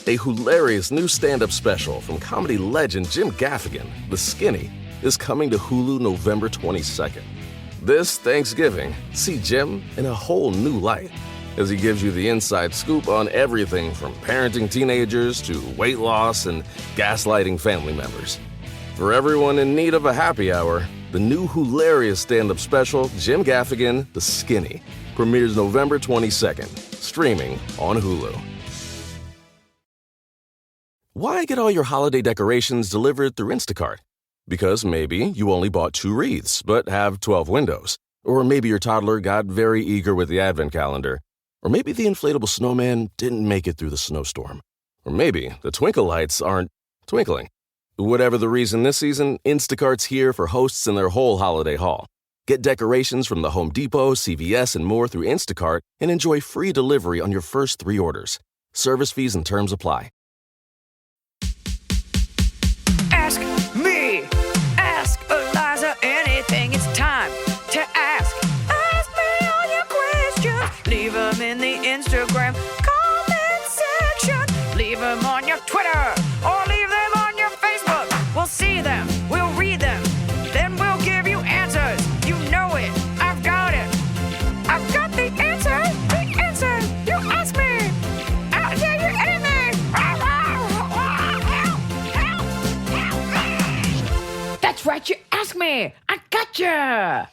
A hilarious new stand-up special from comedy legend Jim Gaffigan, The Skinny, is coming to Hulu November 22nd. This Thanksgiving, see Jim in a whole new light as he gives you the inside scoop on everything from parenting teenagers to weight loss and gaslighting family members. For everyone in need of a happy hour, the new hilarious stand-up special, Jim Gaffigan, The Skinny, premieres November 22nd, streaming on Hulu. Why get all your holiday decorations delivered through Instacart? Because maybe you only bought 2 wreaths but have 12 windows. Or maybe your toddler got very eager with the advent calendar. Or maybe the inflatable snowman didn't make it through the snowstorm. Or maybe the twinkle lights aren't twinkling. Whatever the reason this season, Instacart's here for hosts and their whole holiday haul. Get decorations from the Home Depot, CVS, and more through Instacart and enjoy free delivery on your first 3 orders. Service fees and terms apply. Ask me, ask Iliza anything. It's time to ask. Ask me all your questions. Leave them in the Instagram comment section. Leave them on your Twitter or leave them on your Facebook. We'll see them, we'll read them, then we'll give you answers. You know it, I've got it. I've got the answer, the answer. You ask me, I'll tell you anything. That's right, you ask me. I gotcha.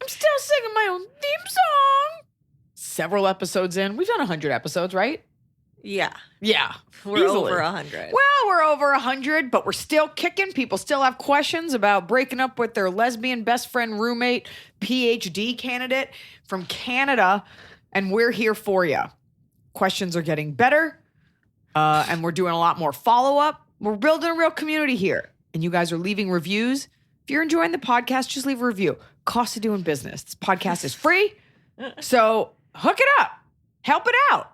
I'm still singing my own theme song. Several episodes in. We've done 100 episodes, right? Yeah. Yeah. We're easily. over 100. Well, we're over 100, but we're still kicking. People still have questions about breaking up with their lesbian best friend, roommate, PhD candidate from Canada, and we're here for you. Questions are getting better, and we're doing a lot more follow-up. We're building a real community here, and you guys are leaving reviews. If you're enjoying the podcast, just leave a review. Cost of doing business. This podcast is free, so hook it up. Help it out.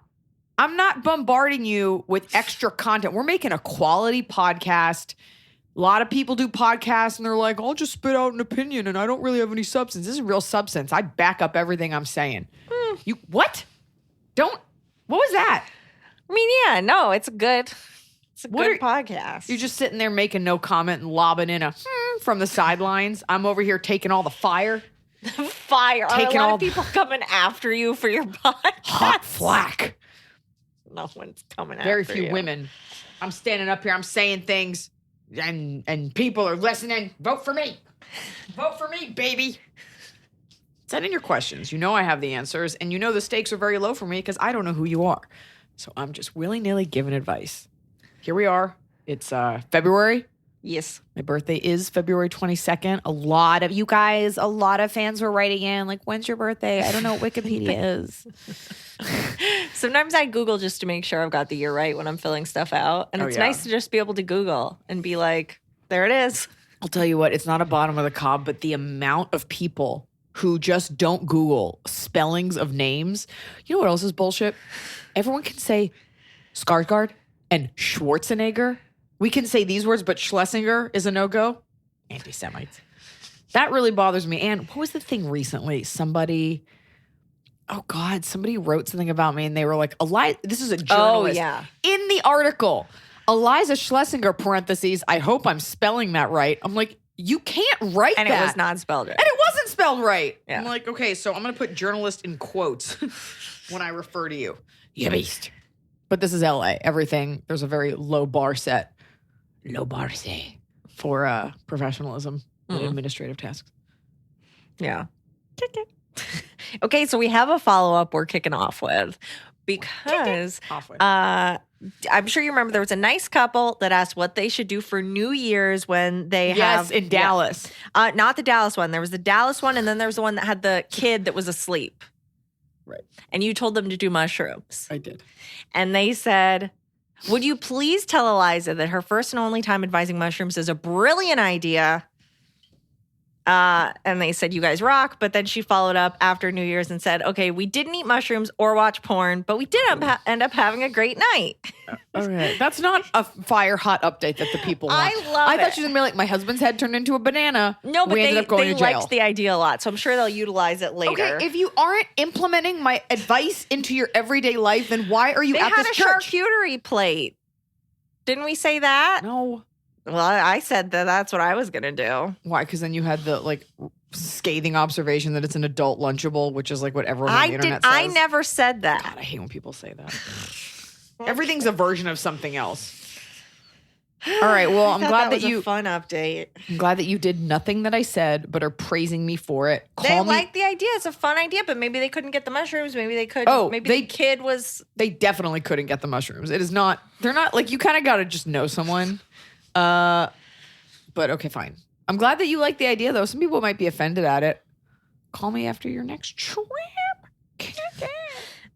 I'm not bombarding you with extra content. We're making a quality podcast. A lot of people do podcasts and they're like, I'll just spit out an opinion and I don't really have any substance. This is real substance. I back up everything I'm saying. You what? What was that? I mean, yeah, no, it's a good podcast. You're just sitting there making no comment and lobbing in a from the sidelines. I'm over here taking all the fire. Fire. Are a lot of people coming after you for your podcast? Hot flack. No one's coming after Very you. few women. I'm standing up here. I'm saying things, and people are listening. Vote for me. Vote for me, baby. Send in your questions. You know I have the answers, and you know the stakes are very low for me because I don't know who you are. So I'm just willy-nilly giving advice. Here we are. It's February. Yes. My birthday is February 22nd. A lot of fans were writing in, like, when's your birthday? I don't know what Wikipedia is. Sometimes I Google just to make sure I've got the year right when I'm filling stuff out. And it's nice to just be able to Google and be like, there it is. I'll tell you what, it's not a bottom of the cob, but the amount of people who just don't Google spellings of names. You know what else is bullshit? Everyone can say Skarsgård and Schwarzenegger. We can say these words, but Schlesinger is a no-go. Anti-Semites. That really bothers me. And what was the thing recently? Somebody wrote something about me and they were like, this is a journalist. Oh, yeah. In the article, Iliza Schlesinger, parentheses, I hope I'm spelling that right. I'm like, you can't write that. And it was not spelled right. And it wasn't spelled right. Yeah. I'm like, okay, so I'm going to put journalist in quotes when I refer to you. You beast. But this is LA. Everything, there's a very low bar set. Low bar say for professionalism and administrative tasks. Yeah. Okay, so we have a follow-up we're kicking off with because I'm sure you remember there was a nice couple that asked what they should do for New Year's when they in Dallas. Not the Dallas one. There was the Dallas one, and then there was the one that had the kid that was asleep. Right. And you told them to do mushrooms. I did. And they said, would you please tell Iliza that her first and only time advising mushrooms is a brilliant idea? And they said, you guys rock. But then she followed up after New Year's and said, okay, we didn't eat mushrooms or watch porn, but we did end up having a great night. All right. That's not a fire hot update that the people want. I thought she was going to be like, my husband's head turned into a banana. No, but we ended up going they to jail. liked the idea a lot. So I'm sure they'll utilize it later. Okay, if you aren't implementing my advice into your everyday life, then why are you they at had this a church? charcuterie plate. Didn't we say that? No. Well, I said that that's what I was going to do. Why? Because then you had the like scathing observation that it's an adult Lunchable, which is like what everyone on the internet says. I never said that. God, I hate when people say that. Everything's a version of something else. All right. Well, I'm glad that you a fun update. I'm glad that you did nothing that I said, but are praising me for it. They like the idea. It's a fun idea, but maybe they couldn't get the mushrooms. Maybe they couldn't. Oh, maybe the kid was. They definitely couldn't get the mushrooms. It is not. They're not like you. Kind of got to just know someone. But okay, fine. I'm glad that you like the idea, though. Some people might be offended at it. Call me after your next trip.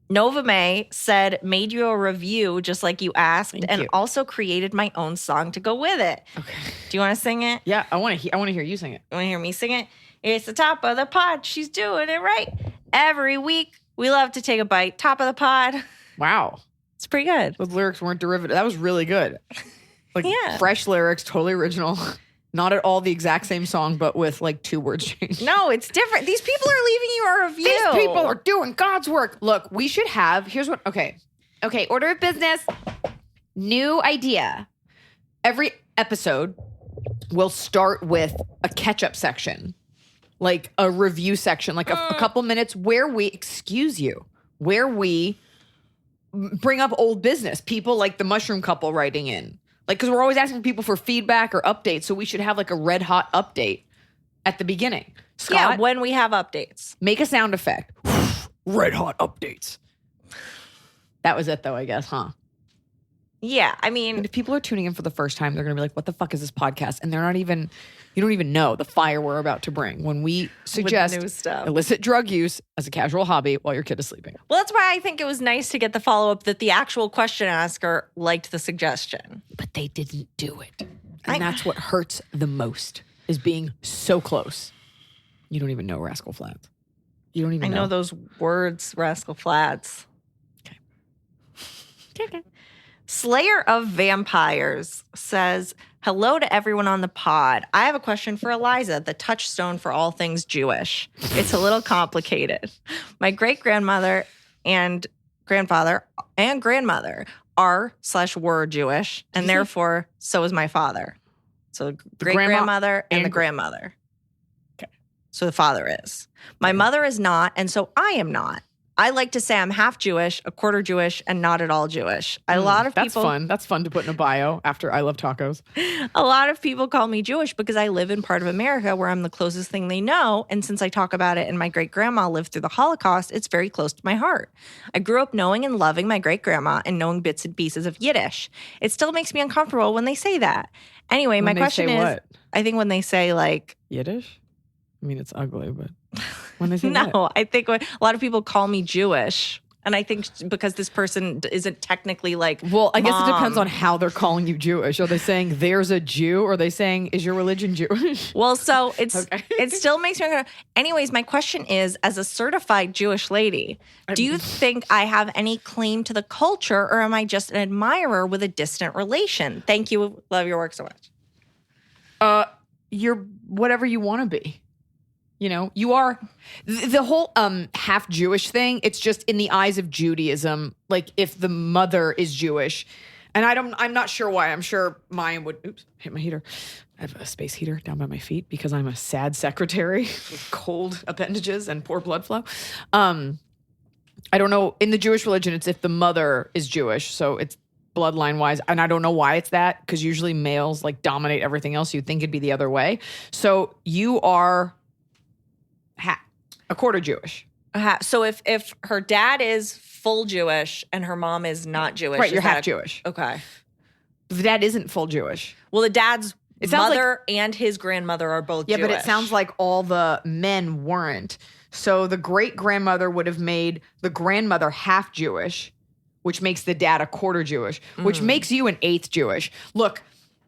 Nova May said, made you a review just like you asked, Thank and you. also created my own song to go with it. Okay. Do you want to sing it? Yeah, I want to hear you sing it. You want to hear me sing it? It's the top of the pod. She's doing it right. Every week, we love to take a bite. Top of the pod. Wow. It's pretty good. Those lyrics weren't derivative. That was really good. Like Yeah. fresh lyrics, totally original. Not at all the exact same song, but with like 2 words changed. No, it's different. These people are leaving you a review. These people are doing God's work. Look, we should have, here's what, okay, order of business, new idea. Every episode will start with a catch-up section, like a review section, like a couple minutes where we bring up old business. People like the mushroom couple writing in. Like, because we're always asking people for feedback or updates, so we should have like a red hot update at the beginning. Scott, Yeah, when we have updates. make a sound effect. Red hot updates. That was it, though, I guess, huh? Yeah, I And mean, if people are tuning in for the first time, they're going to be like, what the fuck is this podcast? And they're not even, you don't even know the fire we're about to bring when we suggest new stuff. illicit drug use as a casual hobby while your kid is sleeping. well, that's why I think it was nice to get the follow-up that the actual question asker liked the suggestion. But they didn't do it. And that's what hurts the most, is being so close. You don't even know Rascal Flats. You don't even I know those words, Rascal Flats. Okay. Slayer of Vampires says, hello to everyone on the pod. I have a question for Iliza, the touchstone for all things Jewish. It's a little complicated. My great-grandmother and grandfather and grandmother are/were Jewish, and therefore so is my father. So great-grandmother and the grandmother. Okay. So the father is. My mother is not, and so I am not. I like to say I'm half Jewish, a quarter Jewish, and not at all Jewish. A lot of That's people. fun. That's fun to put in a bio after I love tacos. A lot of people call me Jewish because I live in part of America where I'm the closest thing they know. And since I talk about it and my great grandma lived through the Holocaust, it's very close to my heart. I grew up knowing and loving my great grandma and knowing bits and pieces of Yiddish. It still makes me uncomfortable when they say that. Anyway, my question is, what? I think when they say like, Yiddish? I mean, it's ugly, but when they say no, what? I think when, a lot of people call me Jewish. And I think because this person isn't technically like, Well, I guess it depends Mom. on how they're calling you Jewish. Are they saying there's a Jew? Or are they saying, is your religion Jewish? Well, so it's Okay. it still makes me uncomfortable. Anyways, my question is, as a certified Jewish lady, do you think I have any claim to the culture, or am I just an admirer with a distant relation? Thank you. Love your work so much. You're whatever you want to be. You know, you are the whole half Jewish thing. It's just in the eyes of Judaism. Like if the mother is Jewish, and I'm not sure why. I'm sure mine would. Oops, hit my heater. I have a space heater down by my feet because I'm a sad secretary with cold appendages and poor blood flow. I don't know. In the Jewish religion, it's if the mother is Jewish, so it's bloodline wise, and I don't know why it's that, because usually males like dominate everything else. You'd think it'd be the other way. So you are a quarter Jewish. So if her dad is full Jewish and her mom is not Jewish, Right, is you're that half Jewish. Okay. The dad isn't full Jewish. Well, the dad's It sounds mother and his grandmother are both Yeah, Jewish. but it sounds like all the men weren't. So the great grandmother would have made the grandmother half Jewish, which makes the dad a quarter Jewish, which makes you an eighth Jewish. Look,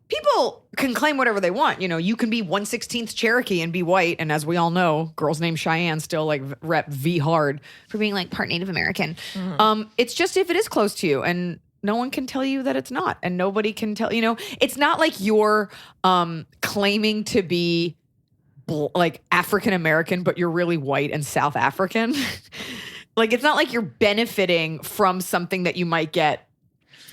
people can claim whatever they want. You know, you can be 1/16th Cherokee and be white. And as we all know, girls named Cheyenne still like rep V hard for being like part Native American. It's just if it is close to you, and no one can tell you that it's not. And nobody can tell, you know, it's not like you're claiming to be like African American, but you're really white and South African. Like, it's not like you're benefiting from something that you might get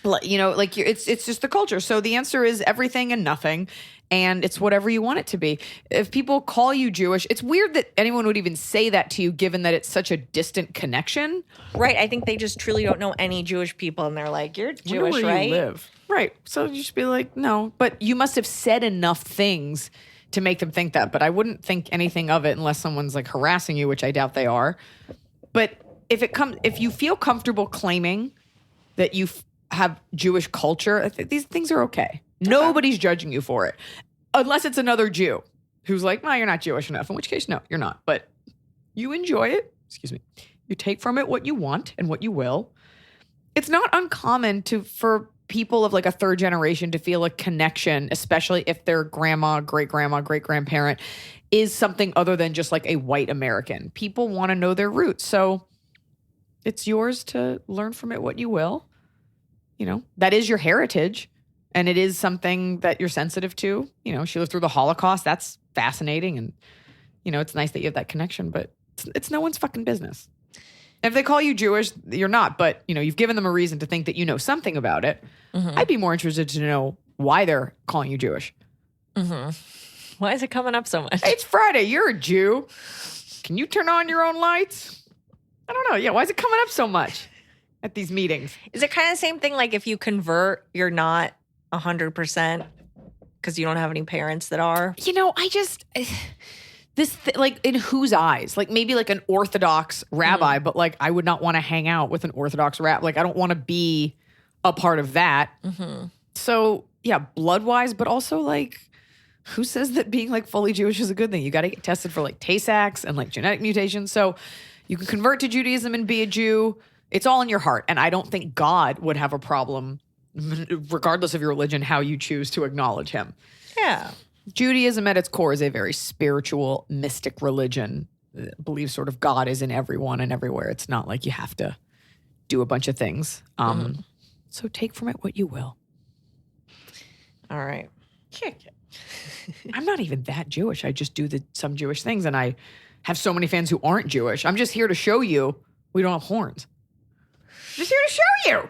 It's just the culture. So the answer is everything and nothing, and it's whatever you want it to be. If people call you Jewish, it's weird that anyone would even say that to you, given that it's such a distant connection. Right. I think they just truly don't know any Jewish people, and they're like, "You're Jewish, where right?" You live. Right. So you should be like, no, but you must have said enough things to make them think that. But I wouldn't think anything of it unless someone's like harassing you, which I doubt they are. But if you feel comfortable claiming that you have Jewish culture, these things are okay. Nobody's judging you for it. Unless it's another Jew who's like, well, you're not Jewish enough. In which case, no, you're not. But you enjoy it. Excuse me. You take from it what you want and what you will. It's not uncommon for people of like a third generation to feel a connection, especially if their grandma, great-grandparent is something other than just like a white American. People want to know their roots. So it's yours to learn from it what you will. That is your heritage, and it is something that you're sensitive to. She lived through the Holocaust. That's fascinating. And, it's nice that you have that connection, but it's no one's fucking business. If they call you Jewish, you're not, but, you've given them a reason to think that you know something about it. Mm-hmm. I'd be more interested to know why they're calling you Jewish. Mm-hmm. Why is it coming up so much? Hey, it's Friday. You're a Jew. Can you turn on your own lights? I don't know. Yeah, why is it coming up so much at these meetings? Is it kind of the same thing like if you convert, you're not 100% because you don't have any parents that are? Like in whose eyes? Like maybe like an Orthodox rabbi, but like I would not want to hang out with an Orthodox rabbi. Like I don't want to be a part of that. Mm-hmm. So yeah, blood-wise, but also like who says that being like fully Jewish is a good thing? You got to get tested for like Tay-Sachs and like genetic mutations. So you can convert to Judaism and be a Jew. It's all in your heart. And I don't think God would have a problem, regardless of your religion, how you choose to acknowledge him. Yeah. Judaism at its core is a very spiritual, mystic religion. It believes sort of God is in everyone and everywhere. It's not like you have to do a bunch of things. So take from it what you will. All right. I'm not even that Jewish. I just do some Jewish things, and I have so many fans who aren't Jewish. I'm just here to show you we don't have horns. Just here to show you.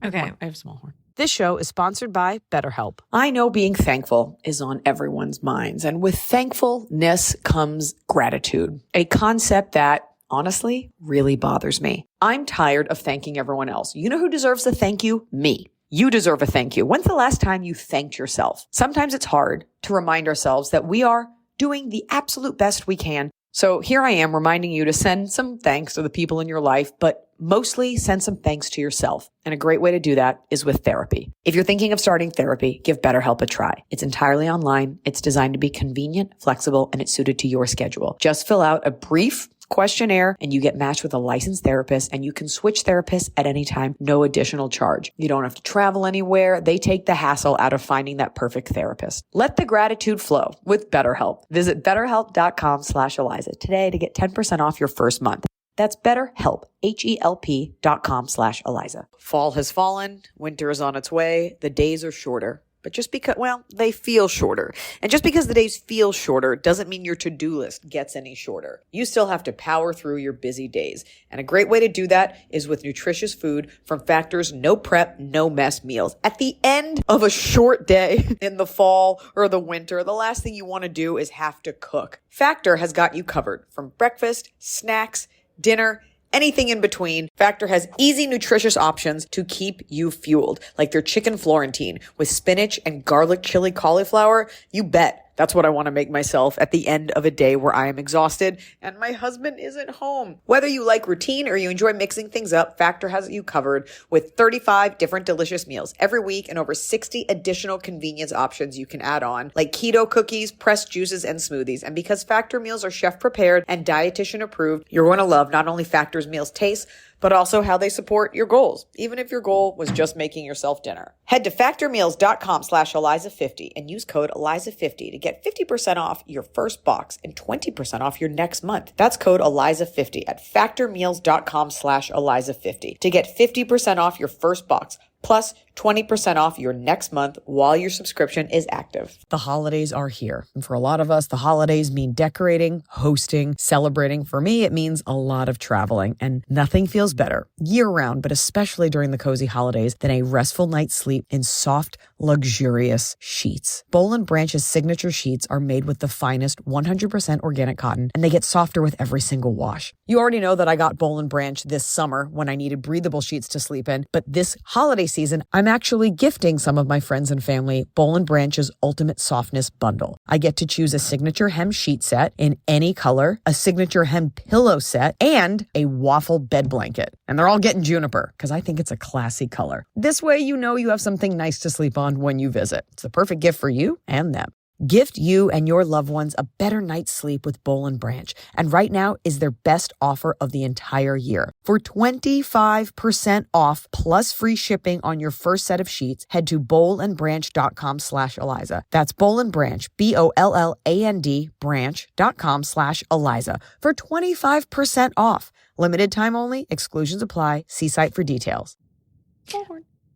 Okay. I have a small horn. This show is sponsored by BetterHelp. I know being thankful is on everyone's minds, and with thankfulness comes gratitude, a concept that, honestly, really bothers me. I'm tired of thanking everyone else. You know who deserves a thank you? Me. You deserve a thank you. When's the last time you thanked yourself? Sometimes it's hard to remind ourselves that we are doing the absolute best we can. So here I am reminding you to send some thanks to the people in your life, but mostly send some thanks to yourself. And a great way to do that is with therapy. If you're thinking of starting therapy, give BetterHelp a try. It's entirely online. It's designed to be convenient, flexible, and it's suited to your schedule. Just fill out a brief questionnaire and you get matched with a licensed therapist, and you can switch therapists at any time, no additional charge. You don't have to travel anywhere. They take the hassle out of finding that perfect therapist. Let the gratitude flow with BetterHelp. Visit betterhelp.com/Iliza today to get 10% off your first month. That's BetterHelp, HELP.com/Iliza. Fall has fallen. Winter is on its way. The days are shorter. But just because, they feel shorter. And just because the days feel shorter doesn't mean your to-do list gets any shorter. You still have to power through your busy days. And a great way to do that is with nutritious food from Factor's no prep, no mess meals. At the end of a short day in the fall or the winter, the last thing you want to do is have to cook. Factor has got you covered from breakfast, snacks, dinner, anything in between. Factor has easy, nutritious options to keep you fueled, like their chicken Florentine with spinach and garlic chili cauliflower. You bet. That's what I want to make myself at the end of a day where I am exhausted and my husband isn't home. Whether you like routine or you enjoy mixing things up, Factor has you covered with 35 different delicious meals every week and over 60 additional convenience options you can add on, like keto cookies, pressed juices, and smoothies. And because Factor meals are chef prepared and dietitian approved, you're going to love not only Factor's meals taste, but also how they support your goals, even if your goal was just making yourself dinner. Head to factormeals.com/Iliza50 and use code Iliza50 to get 50% off your first box and 20% off your next month. That's code Iliza50 at factormeals.com/Iliza50 to get 50% off your first box plus 20% off your next month while your subscription is active. The holidays are here. And for a lot of us, the holidays mean decorating, hosting, celebrating. For me, it means a lot of traveling. And nothing feels better year-round, but especially during the cozy holidays, than a restful night's sleep in soft, luxurious sheets. Boll & Branch's signature sheets are made with the finest 100% organic cotton, and they get softer with every single wash. You already know that I got Boll & Branch this summer when I needed breathable sheets to sleep in, but this holiday season, I'm actually gifting some of my friends and family Boll & Branch's Ultimate Softness Bundle. I get to choose a signature hem sheet set in any color, a signature hem pillow set, and a waffle bed blanket. And they're all getting juniper because I think it's a classy color. This way, you know you have something nice to sleep on when you visit. It's the perfect gift for you and them. Gift you and your loved ones a better night's sleep with Boll & Branch. And right now is their best offer of the entire year. For 25% off plus free shipping on your first set of sheets, head to bollandbranch.com/Iliza. That's Boll & Branch, BOLLAND branch.com/Iliza for 25% off. Limited time only. Exclusions apply. See site for details.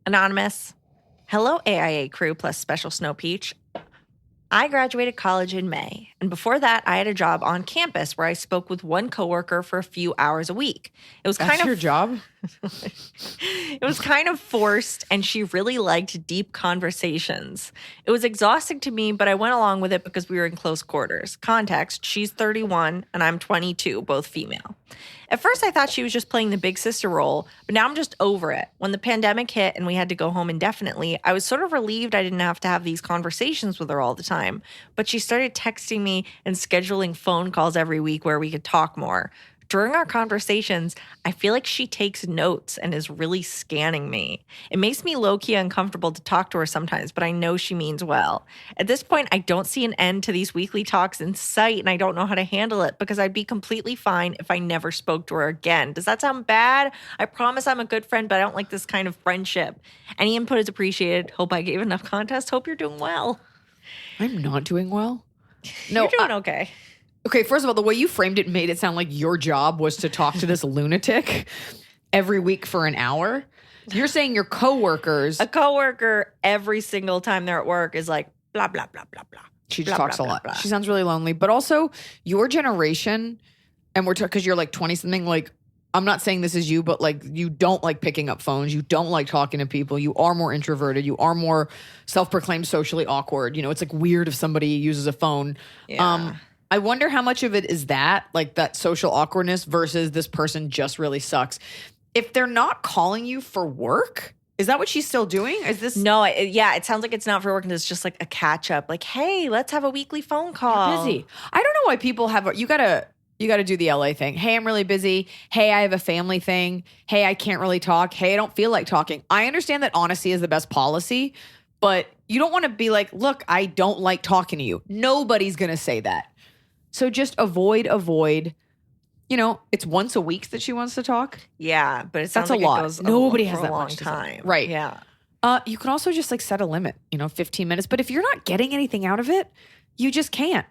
Anonymous. Hello, AIA crew plus Special Snow Peach. I graduated college in May, and before that, I had a job on campus where I spoke with one coworker for a few hours a week. It was That's kind of your job? It was kind of forced, and she really liked deep conversations. It was exhausting to me, but I went along with it because we were in close quarters. Context, she's 31 and I'm 22, both female. At first, I thought she was just playing the big sister role, but now I'm just over it. When the pandemic hit and we had to go home indefinitely, I was sort of relieved I didn't have to have these conversations with her all the time. But she started texting me and scheduling phone calls every week where we could talk more. During our conversations, I feel like she takes notes and is really scanning me. It makes me low-key uncomfortable to talk to her sometimes, but I know she means well. At this point, I don't see an end to these weekly talks in sight, and I don't know how to handle it because I'd be completely fine if I never spoke to her again. Does that sound bad? I promise I'm a good friend, but I don't like this kind of friendship. Any input is appreciated. Hope I gave enough context. Hope you're doing well. I'm not doing well. No, You're doing okay. Okay, first of all, the way you framed it made it sound like your job was to talk to this lunatic every week for an hour. You're saying your coworkers. A coworker every single time they're at work is like blah blah blah blah blah. She just blah, talks blah, a lot. blah, blah. She sounds really lonely. But also, your generation, and we're talking because you're like 20 something. Like, I'm not saying this is you, but like you don't like picking up phones. You don't like talking to people. You are more introverted. You are more self-proclaimed socially awkward. You know, it's like weird if somebody uses a phone. Yeah. I wonder how much of it is that, like that social awkwardness versus this person just really sucks. If they're not calling you for work, is that what she's still doing? Is this No, it sounds like it's not for work and it's just like a catch up. Like, hey, let's have a weekly phone call. busy? I don't know why people have. You gotta do the LA thing. Hey, I'm really busy. Hey, I have a family thing. Hey, I can't really talk. Hey, I don't feel like talking. I understand that honesty is the best policy, but you don't want to be like, look, I don't like talking to you. Nobody's gonna say that. So just avoid. You know, it's once a week that she wants to talk. Yeah, but it sounds That's like a lot. it goes Nobody for has a that long much to say. time. Right. Yeah. You can also just like set a limit, 15 minutes. But if you're not getting anything out of it, you just can't.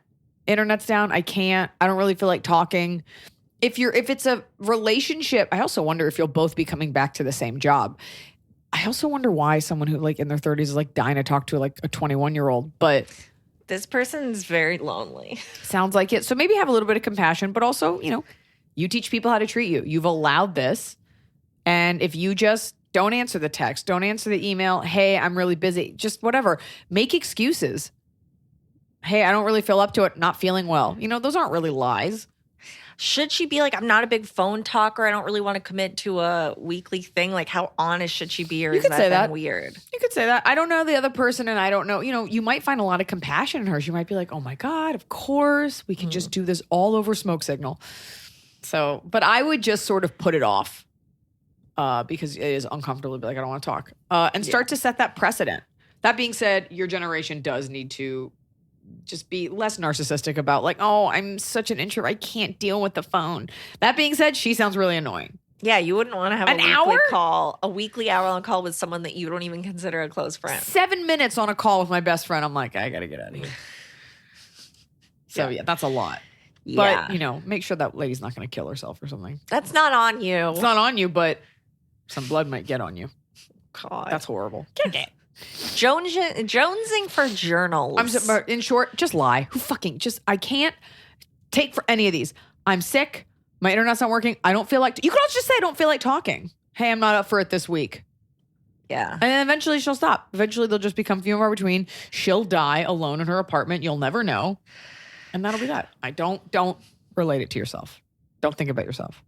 Internet's down. I can't. I don't really feel like talking. If it's a relationship, I also wonder if you'll both be coming back to the same job. I also wonder why someone who like in their 30s is like dying to talk to like a 21-year-old, but This person's very lonely. sounds like it. So maybe have a little bit of compassion, but also, you teach people how to treat you. You've allowed this. And if you just don't answer the text, don't answer the email, hey, I'm really busy, just whatever. Make excuses. Hey, I don't really feel up to it, not feeling well. Those aren't really lies. Should she be like, I'm not a big phone talker. I don't really want to commit to a weekly thing. Like, how honest should she be? Or You is could that say then that. weird? You could say that. I don't know the other person and I don't know. You might find a lot of compassion in her. She might be like, oh my God, of course. We can just do this all over smoke signal. So, but I would just sort of put it off because it is uncomfortable to be like, I don't want to talk. And start to set that precedent. That being said, your generation does need to just be less narcissistic about like, oh, I'm such an introvert. I can't deal with the phone. That being said, she sounds really annoying. Yeah, you wouldn't want to have An a weekly hour-long call with someone that you don't even consider a close friend. 7 minutes on a call with my best friend. I'm like, I got to get out of here. So yeah, that's a lot. Yeah. But, make sure that lady's not going to kill herself or something. That's not on you. It's not on you, but some blood might get on you. God. That's horrible. Jonesing for journals. In short, just lie. I can't take for any of these. I'm sick. My internet's not working. I don't feel like, you could also just say I don't feel like talking. Hey, I'm not up for it this week. Yeah. And then eventually she'll stop. Eventually they'll just become few and far between. She'll die alone in her apartment. You'll never know. And that'll be that. Don't relate it to yourself. Don't think about yourself.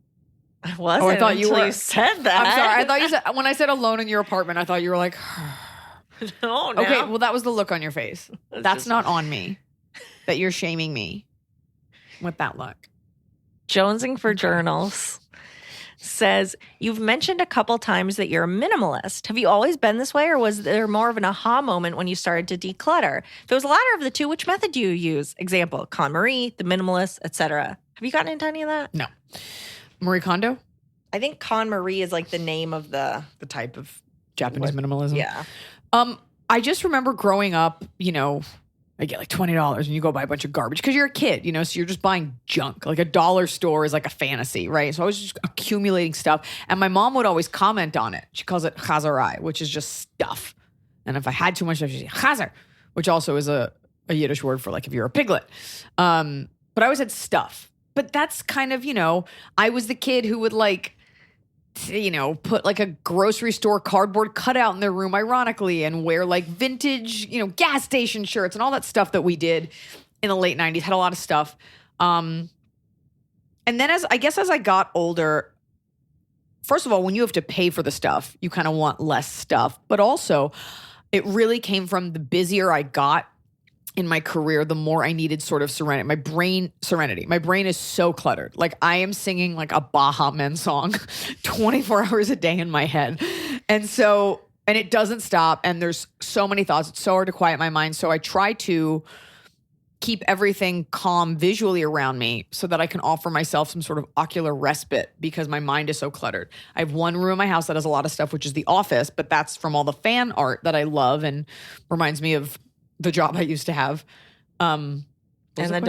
I wasn't. Oh, I thought you said that. I'm sorry. I thought you said, when I said alone in your apartment, I thought you were like, no. okay, well, that was the look on your face. That's just not on me. That you're shaming me with that look. Jonesing for journals says, you've mentioned a couple times that you're a minimalist. Have you always been this way, or was there more of an aha moment when you started to declutter? If it was the latter of the two, which method do you use? Example, KonMari, the minimalist, etc. Have you gotten into any of that? No. Marie Kondo? I think KonMari is like the name of the type of Japanese minimalism. Yeah. I just remember growing up, I get like $20 and you go buy a bunch of garbage because you're a kid, so you're just buying junk. Like a dollar store is like a fantasy, right? So I was just accumulating stuff. And my mom would always comment on it. She calls it chazarai, which is just stuff. And if I had too much stuff, she'd say chazar, which also is a Yiddish word for like if you're a piglet. But I always had stuff. But that's kind of, I was the kid who would like, put like a grocery store cardboard cutout in their room, ironically, and wear like vintage, gas station shirts and all that stuff that we did in the late 90s. Had a lot of stuff. And then as I got older, first of all, when you have to pay for the stuff, you kind of want less stuff. But also, it really came from the busier I got in my career, the more I needed sort of serenity. My brain is so cluttered. Like I am singing like a Baha Men song 24 hours a day in my head. And it doesn't stop. And there's so many thoughts. It's so hard to quiet my mind. So I try to keep everything calm visually around me so that I can offer myself some sort of ocular respite because my mind is so cluttered. I have one room in my house that has a lot of stuff, which is the office, but that's from all the fan art that I love and reminds me of the job I used to have. And the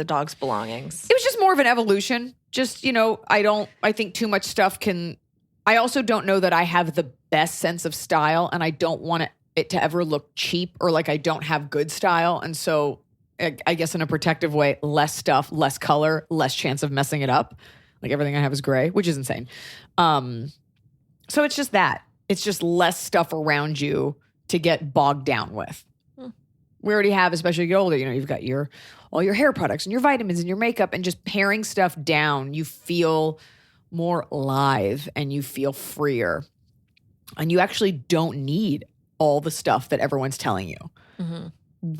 dog's belongings. It was just more of an evolution. Just, I think too much stuff I also don't know that I have the best sense of style and I don't want it to ever look cheap or like I don't have good style. And so I guess in a protective way, less stuff, less color, less chance of messing it up. Like everything I have is gray, which is insane. So it's just that. It's just less stuff around you to get bogged down with. We already have, especially as you get older, you've got all your hair products and your vitamins and your makeup, and just paring stuff down, you feel more live and you feel freer. And you actually don't need all the stuff that everyone's telling you. Mm-hmm.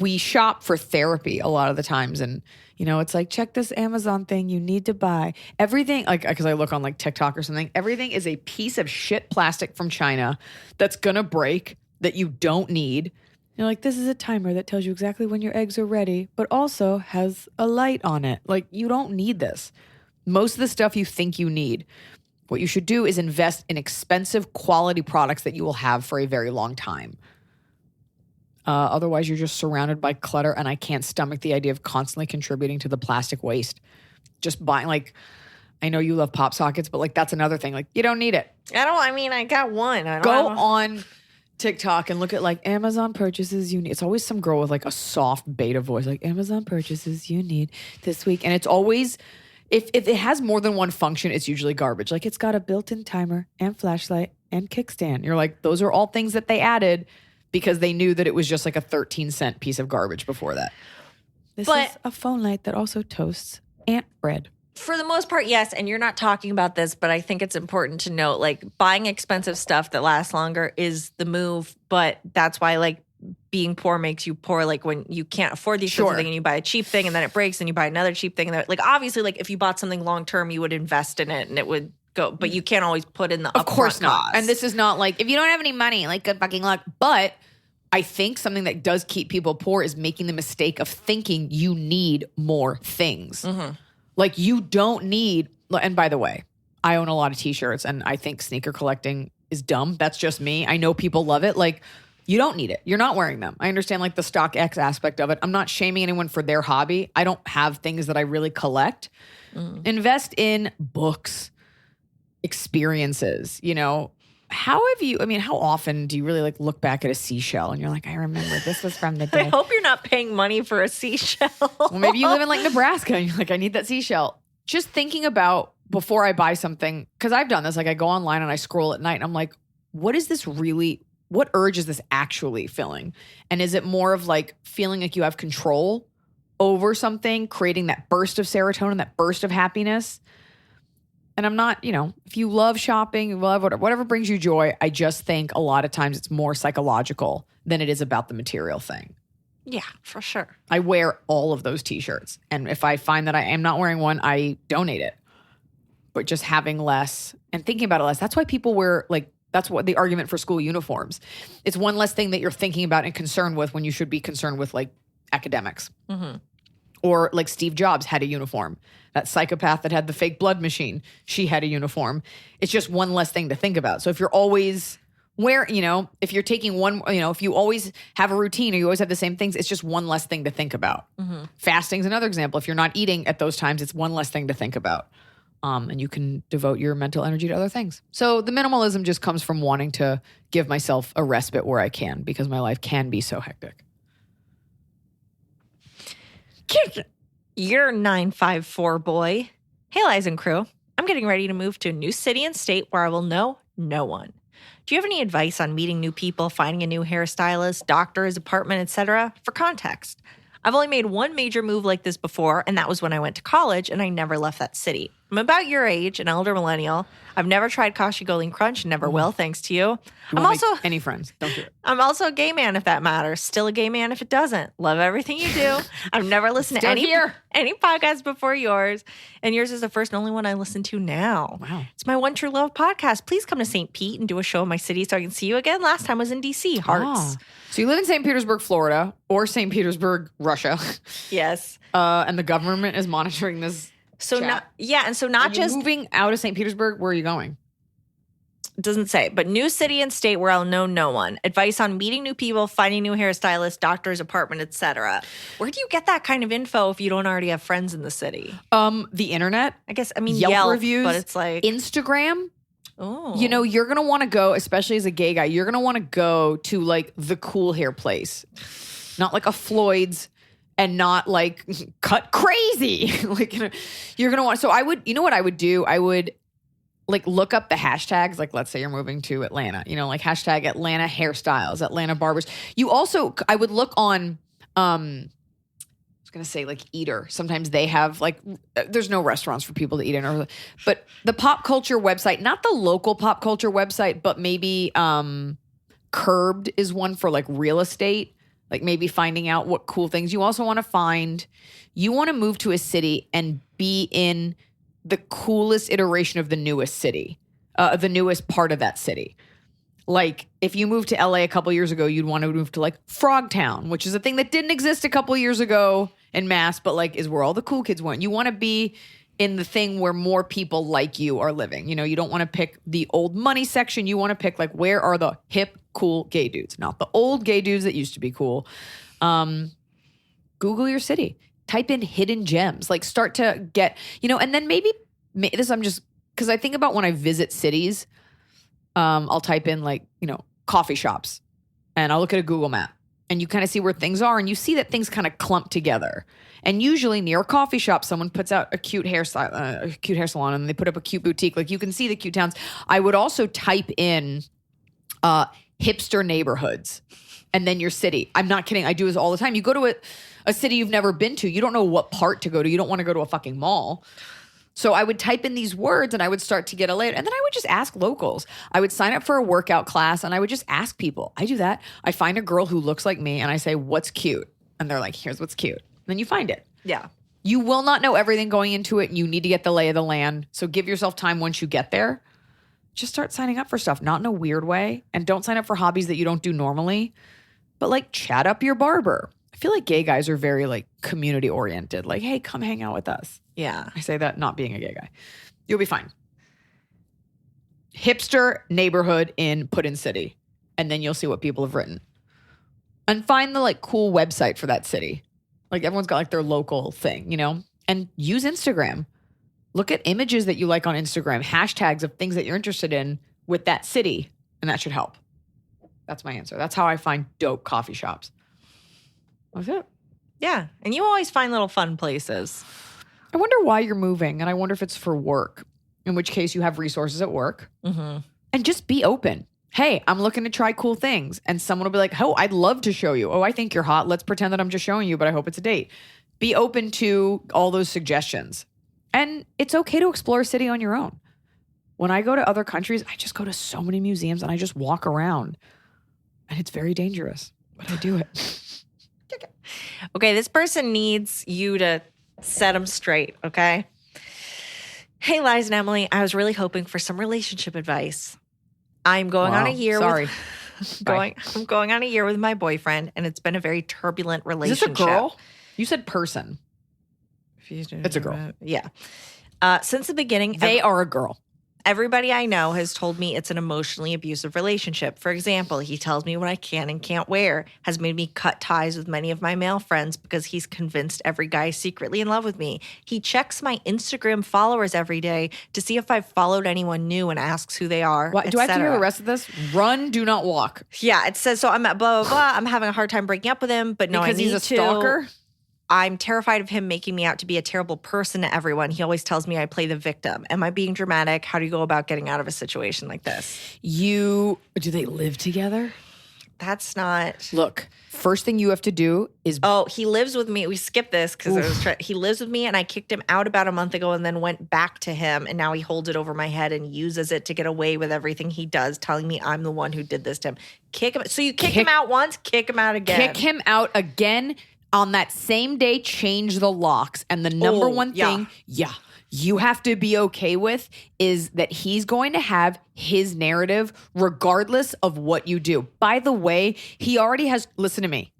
We shop for therapy a lot of the times, and it's like, check this Amazon thing you need to buy. Everything, like, because I look on like TikTok or something, everything is a piece of shit plastic from China that's gonna break that you don't need. You're like, this is a timer that tells you exactly when your eggs are ready, but also has a light on it. Like, you don't need this. Most of the stuff you think you need. What you should do is invest in expensive quality products that you will have for a very long time. Otherwise, you're just surrounded by clutter, and I can't stomach the idea of constantly contributing to the plastic waste. Just buying, like, I know you love pop sockets, but like that's another thing. Like, you don't need it. I got one. Go on TikTok and look at like Amazon purchases you need. It's always some girl with like a soft beta voice, like Amazon purchases you need this week. And it's always, if it has more than one function, it's usually garbage. Like it's got a built-in timer and flashlight and kickstand. You're like, those are all things that they added because they knew that it was just like a 13-cent piece of garbage before that. This is a phone light that also toasts ant bread. For the most part, yes. And you're not talking about this, but I think it's important to note, like, buying expensive stuff that lasts longer is the move. But that's why, like, being poor makes you poor. Like, when you can't afford the expensive thing and you buy a cheap thing and then it breaks and you buy another cheap thing. And like, obviously, like, if you bought something long term, you would invest in it and it would go. But you can't always put in the upfront Of course not. cost. And this is not like, if you don't have any money, like, good fucking luck. But I think something that does keep people poor is making the mistake of thinking you need more things. Mm-hmm. Like, you don't need, and by the way, I own a lot of t-shirts and I think sneaker collecting is dumb. That's just me. I know people love it. Like, you don't need it. You're not wearing them. I understand like the StockX aspect of it. I'm not shaming anyone for their hobby. I don't have things that I really collect. Invest in books, experiences, how often do you really like look back at a seashell and you're like, I remember this was from the I day. hope you're not paying money for a seashell. Well, maybe you live in like Nebraska and you're like, I need that seashell. Just thinking about before I buy something, because I've done this, like I go online and I scroll at night and I'm like, what urge is this actually filling? And is it more of like feeling like you have control over something, creating that burst of serotonin, that burst of happiness? And I'm not, if you love shopping, you love whatever brings you joy, I just think a lot of times it's more psychological than it is about the material thing. Yeah, for sure. I wear all of those t-shirts. And if I find that I am not wearing one, I donate it. But just having less and thinking about it less, that's why people wear that's what the argument for school uniforms. It's one less thing that you're thinking about and concerned with when you should be concerned with like academics. Mm-hmm. Or like Steve Jobs had a uniform. That psychopath that had the fake blood machine, she had a uniform. It's just one less thing to think about. So if you're always if you're taking one, if you always have a routine or you always have the same things, it's just one less thing to think about. Mm-hmm. Fasting's another example. If you're not eating at those times, it's one less thing to think about. And you can devote your mental energy to other things. So the minimalism just comes from wanting to give myself a respite where I can, because my life can be so hectic. You're 954 boy. Hey, Liza and crew. I'm getting ready to move to a new city and state where I will know no one. Do you have any advice on meeting new people, finding a new hairstylist, doctor's apartment, etc.? For context, I've only made one major move like this before, and that was when I went to college, and I never left that city. I'm about your age, an elder millennial. I've never tried Kashi Golden Crunch, never will, thanks to you. I'm also any friends. Don't do it. I'm also a gay man if that matters. Still a gay man if it doesn't. Love everything you do. I've never listened to any podcast before yours. And yours is the first and only one I listen to now. Wow. It's my one true love podcast. Please come to St. Pete and do a show in my city so I can see you again. Last time was in DC. Hearts. Oh. So you live in St. Petersburg, Florida, or St. Petersburg, Russia. Yes. And the government is monitoring this. So chat. not Are just you moving out of St. Petersburg. Where are you going? Doesn't say, but new city and state where I'll know no one. Advice on meeting new people, finding new hairstylists, doctor's apartment, etc. Where do you get that kind of info if you don't already have friends in the city? The internet. I guess, I mean, Yelp reviews, but it's like Instagram. Oh. You're going to want to go, especially as a gay guy, you're going to want to go to like the cool hair place. Not like a Floyd's and not like cut crazy. You're going to want, so I would, what I would do? I would like look up the hashtags. Like, let's say you're moving to Atlanta, like hashtag Atlanta hairstyles, Atlanta barbers. I would look on, I was going to say like Eater. Sometimes they have like, there's no restaurants for people to eat in, but the pop culture website, not the local pop culture website, but maybe Curbed is one for like real estate. Like maybe finding out what cool things you also want to find. You want to move to a city and be in the coolest iteration of the newest city, the newest part of that city. Like if you moved to LA a couple years ago, you'd want to move to like Frogtown, which is a thing that didn't exist a couple years ago in Mass, but like is where all the cool kids went. You want to be in the thing where more people like you are living. You don't want to pick the old money section. You want to pick like where are the hip, cool gay dudes, not the old gay dudes that used to be cool. Google your city. Type in hidden gems. Like start to get, and then maybe this I'm just, because I think about when I visit cities, I'll type in like, coffee shops and I'll look at a Google map and you kind of see where things are and you see that things kind of clump together. And usually near a coffee shop, someone puts out a cute hair salon and they put up a cute boutique. Like you can see the cute towns. I would also type in hipster neighborhoods and then your city. I'm not kidding. I do this all the time. You go to a city you've never been to. You don't know what part to go to. You don't want to go to a fucking mall. So I would type in these words and I would start to get a layout. And then I would just ask locals. I would sign up for a workout class and I would just ask people. I do that. I find a girl who looks like me and I say, what's cute? And they're like, here's what's cute. Then you find it. Yeah. You will not know everything going into it. And you need to get the lay of the land. So give yourself time once you get there. Just start signing up for stuff, not in a weird way. And don't sign up for hobbies that you don't do normally. But like chat up your barber. I feel like gay guys are very like community oriented. Like, hey, come hang out with us. Yeah. I say that not being a gay guy. You'll be fine. Hipster neighborhood put in city. And then you'll see what people have written. And find the like cool website for that city. Like everyone's got like their local thing, and use Instagram. Look at images that you like on Instagram, hashtags of things that you're interested in with that city. and that should help. That's my answer. That's how I find dope coffee shops. That's it. Yeah. And you always find little fun places. I wonder why you're moving, and I wonder if it's for work, in which case you have resources at work. Mm-hmm. And just be open. Hey, I'm looking to try cool things. And someone will be like, oh, I'd love to show you. Oh, I think you're hot. Let's pretend that I'm just showing you, but I hope it's a date. Be open to all those suggestions. And it's okay to explore a city on your own. When I go to other countries, I just go to so many museums and I just walk around. And it's very dangerous, but I do it. Okay, this person needs you to set them straight, okay? Hey, Liza and Emily, I was really hoping for some relationship advice. I'm going on a year I'm going on a year with my boyfriend, and it's been a very turbulent relationship. Is this a girl? You said person. It's a girl. Yeah. Since the beginning, They are a girl. everybody I know has told me it's an emotionally abusive relationship. For example, he tells me what I can and can't wear, has made me cut ties with many of my male friends because he's convinced every guy is secretly in love with me. He checks my Instagram followers every day to see if I've followed anyone new and asks who they are. What, do I have to hear the rest of this? Run, do not walk. Yeah, it says, so I'm at blah, blah, blah. I'm having a hard time breaking up with him, but no, Because I need he's a stalker? I'm terrified of him making me out to be a terrible person to everyone. He always tells me I play the victim. Am I being dramatic? How do you go about getting out of a situation like this? Do they live together? That's not. Look, first thing you have to do is. Oh, he lives with me. We skipped this because he lives with me, and I kicked him out about a month ago and then went back to him. And now he holds it over my head and uses it to get away with everything he does, telling me I'm the one who did this to him. Kick him. So you kick him out once, kick him out again. Kick him out again. On that same day, change the locks. And the number one thing, you have to be okay with is that he's going to have his narrative regardless of what you do. By the way, he already has, listen to me.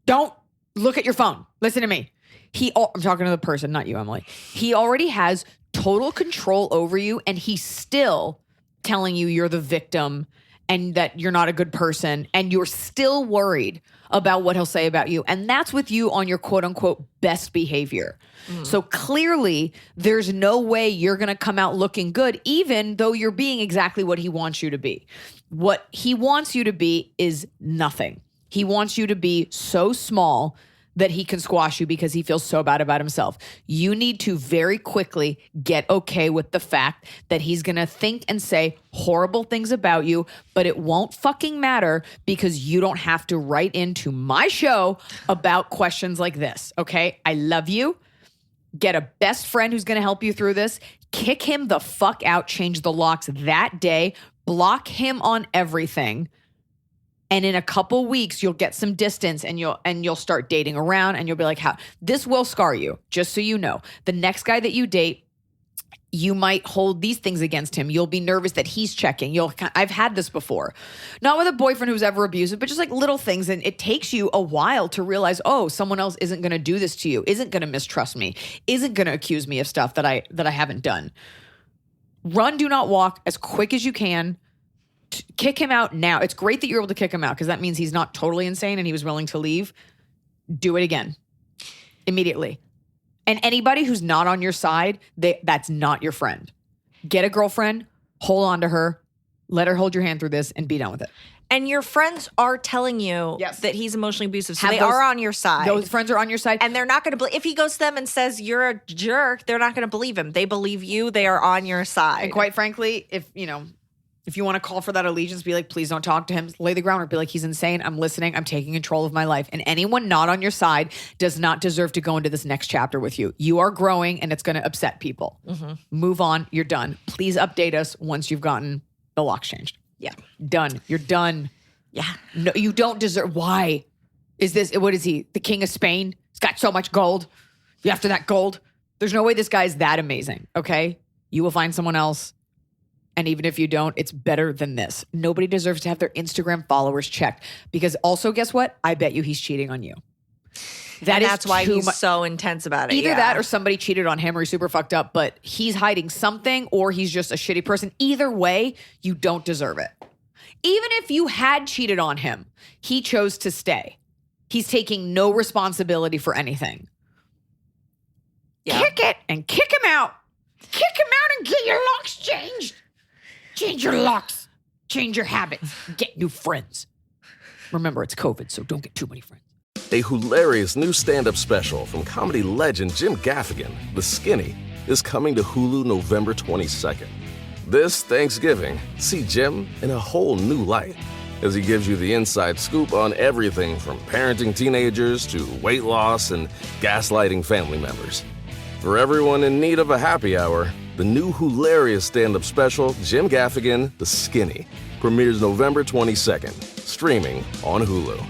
Don't look at your phone. Listen to me. I'm talking to the person, not you, Emily. He already has total control over you, and he's still telling you you're the victim and that you're not a good person, and you're still worried about what he'll say about you. And that's with you on your quote unquote best behavior. So clearly there's no way you're going to come out looking good, even though you're being exactly what he wants you to be. What he wants you to be is nothing. He wants you to be so small that he can squash you because he feels so bad about himself. You need to very quickly get okay with the fact that he's going to think and say horrible things about you, but it won't fucking matter because you don't have to write into my show about questions like this, okay? I love you. Get a best friend who's going to help you through this. Kick him the fuck out, change the locks that day, block him on everything. And in a couple weeks, you'll get some distance and you'll start dating around and you'll be like, how this will scar you, just so you know. The next guy that you date, you might hold these things against him. You'll be nervous that he's checking. I've had this before. Not with a boyfriend who's ever abusive, but just like little things. And it takes you a while to realize, oh, someone else isn't going to do this to you, isn't going to mistrust me, isn't going to accuse me of stuff that I haven't done. Run, do not walk as quick as you can. Kick him out now. It's great that you're able to kick him out because that means he's not totally insane and he was willing to leave. Do it again. Immediately. And anybody who's not on your side, that's not your friend. Get a girlfriend, hold on to her, let her hold your hand through this and be done with it. And your friends are telling you that he's emotionally abusive. So they are on your side. Those friends are on your side. And they're not going to believe. If he goes to them and says you're a jerk, they're not going to believe him. They believe you. They are on your side. And quite frankly, if you want to call for that allegiance, be like, please don't talk to him. Lay the groundwork. Be like, he's insane. I'm listening. I'm taking control of my life. And anyone not on your side does not deserve to go into this next chapter with you. You are growing and it's going to upset people. Mm-hmm. Move on. You're done. Please update us once you've gotten the locks changed. Yeah. Done. You're done. Yeah. No, you don't deserve. Why is this? What is he? The king of Spain? He's got so much gold. You after that gold? There's no way this guy's that amazing. Okay. You will find someone else. And even if you don't, it's better than this. Nobody deserves to have their Instagram followers checked. Because also, guess what? I bet you he's cheating on you. That's why he's so intense about it. Either that or somebody cheated on him or he's super fucked up, but he's hiding something or he's just a shitty person. Either way, you don't deserve it. Even if you had cheated on him, he chose to stay. He's taking no responsibility for anything. Yeah. Kick it and kick him out. Kick him out and get your locks changed. Change your locks. Change your habits. Get new friends. Remember, it's COVID, so don't get too many friends. A hilarious new stand-up special from comedy legend Jim Gaffigan, The Skinny, is coming to Hulu November 22nd. This Thanksgiving, see Jim in a whole new light as he gives you the inside scoop on everything from parenting teenagers to weight loss and gaslighting family members. For everyone in need of a happy hour, the new hilarious stand-up special, Jim Gaffigan, The Skinny, premieres November 22nd, streaming on Hulu.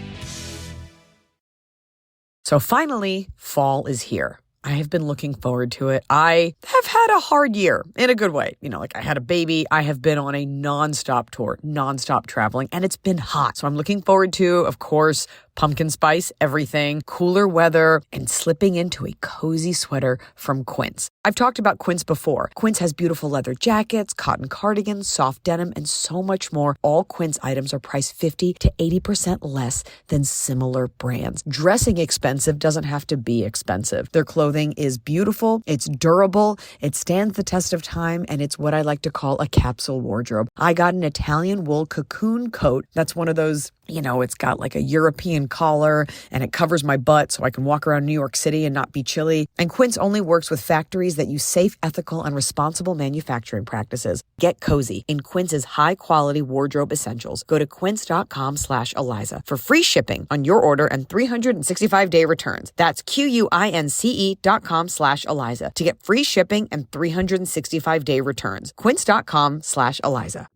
So finally, fall is here. I have been looking forward to it. I have had a hard year in a good way. I had a baby. I have been on a nonstop tour, nonstop traveling, and it's been hot. So I'm looking forward to, of course, pumpkin spice, everything, cooler weather, and slipping into a cozy sweater from Quince. I've talked about Quince before. Quince has beautiful leather jackets, cotton cardigans, soft denim, and so much more. All Quince items are priced 50 to 80% less than similar brands. Dressing expensive doesn't have to be expensive. Their clothing is beautiful, it's durable, it stands the test of time, and it's what I like to call a capsule wardrobe. I got an Italian wool cocoon coat. That's one of those, it's got like a European collar and it covers my butt so I can walk around New York City and not be chilly. And Quince only works with factories that use safe, ethical, and responsible manufacturing practices. Get cozy in Quince's high-quality wardrobe essentials. Go to quince.com/Iliza for free shipping on your order and 365-day returns. That's QUINCE.com/Iliza to get free shipping and 365-day returns. Quince.com/Iliza.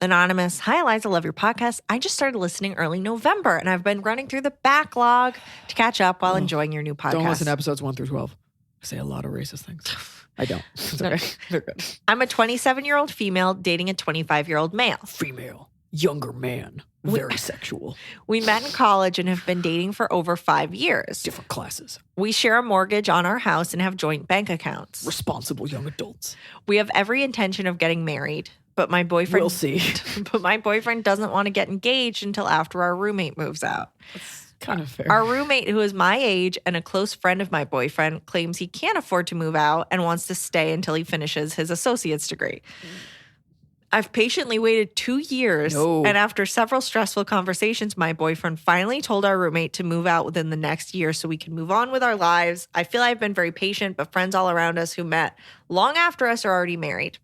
Anonymous, hi Eliza, love your podcast. I just started listening early November and I've been running through the backlog to catch up while enjoying your new podcast. Don't listen to episodes 1 through 12. I say a lot of racist things. I don't. It's okay. They're good. I'm a 27-year-old female dating a 25-year-old male. Female, younger man, very sexual. We met in college and have been dating for over 5 years. Different classes. We share a mortgage on our house and have joint bank accounts. Responsible young adults. We have every intention of getting married. But my boyfriend We'll see. But my boyfriend doesn't want to get engaged until after our roommate moves out. That's kind of fair. Our roommate, who is my age and a close friend of my boyfriend, claims he can't afford to move out and wants to stay until he finishes his associate's degree. I've patiently waited 2 years, and after several stressful conversations, my boyfriend finally told our roommate to move out within the next year so we can move on with our lives. I feel I've been very patient, but friends all around us who met long after us are already married.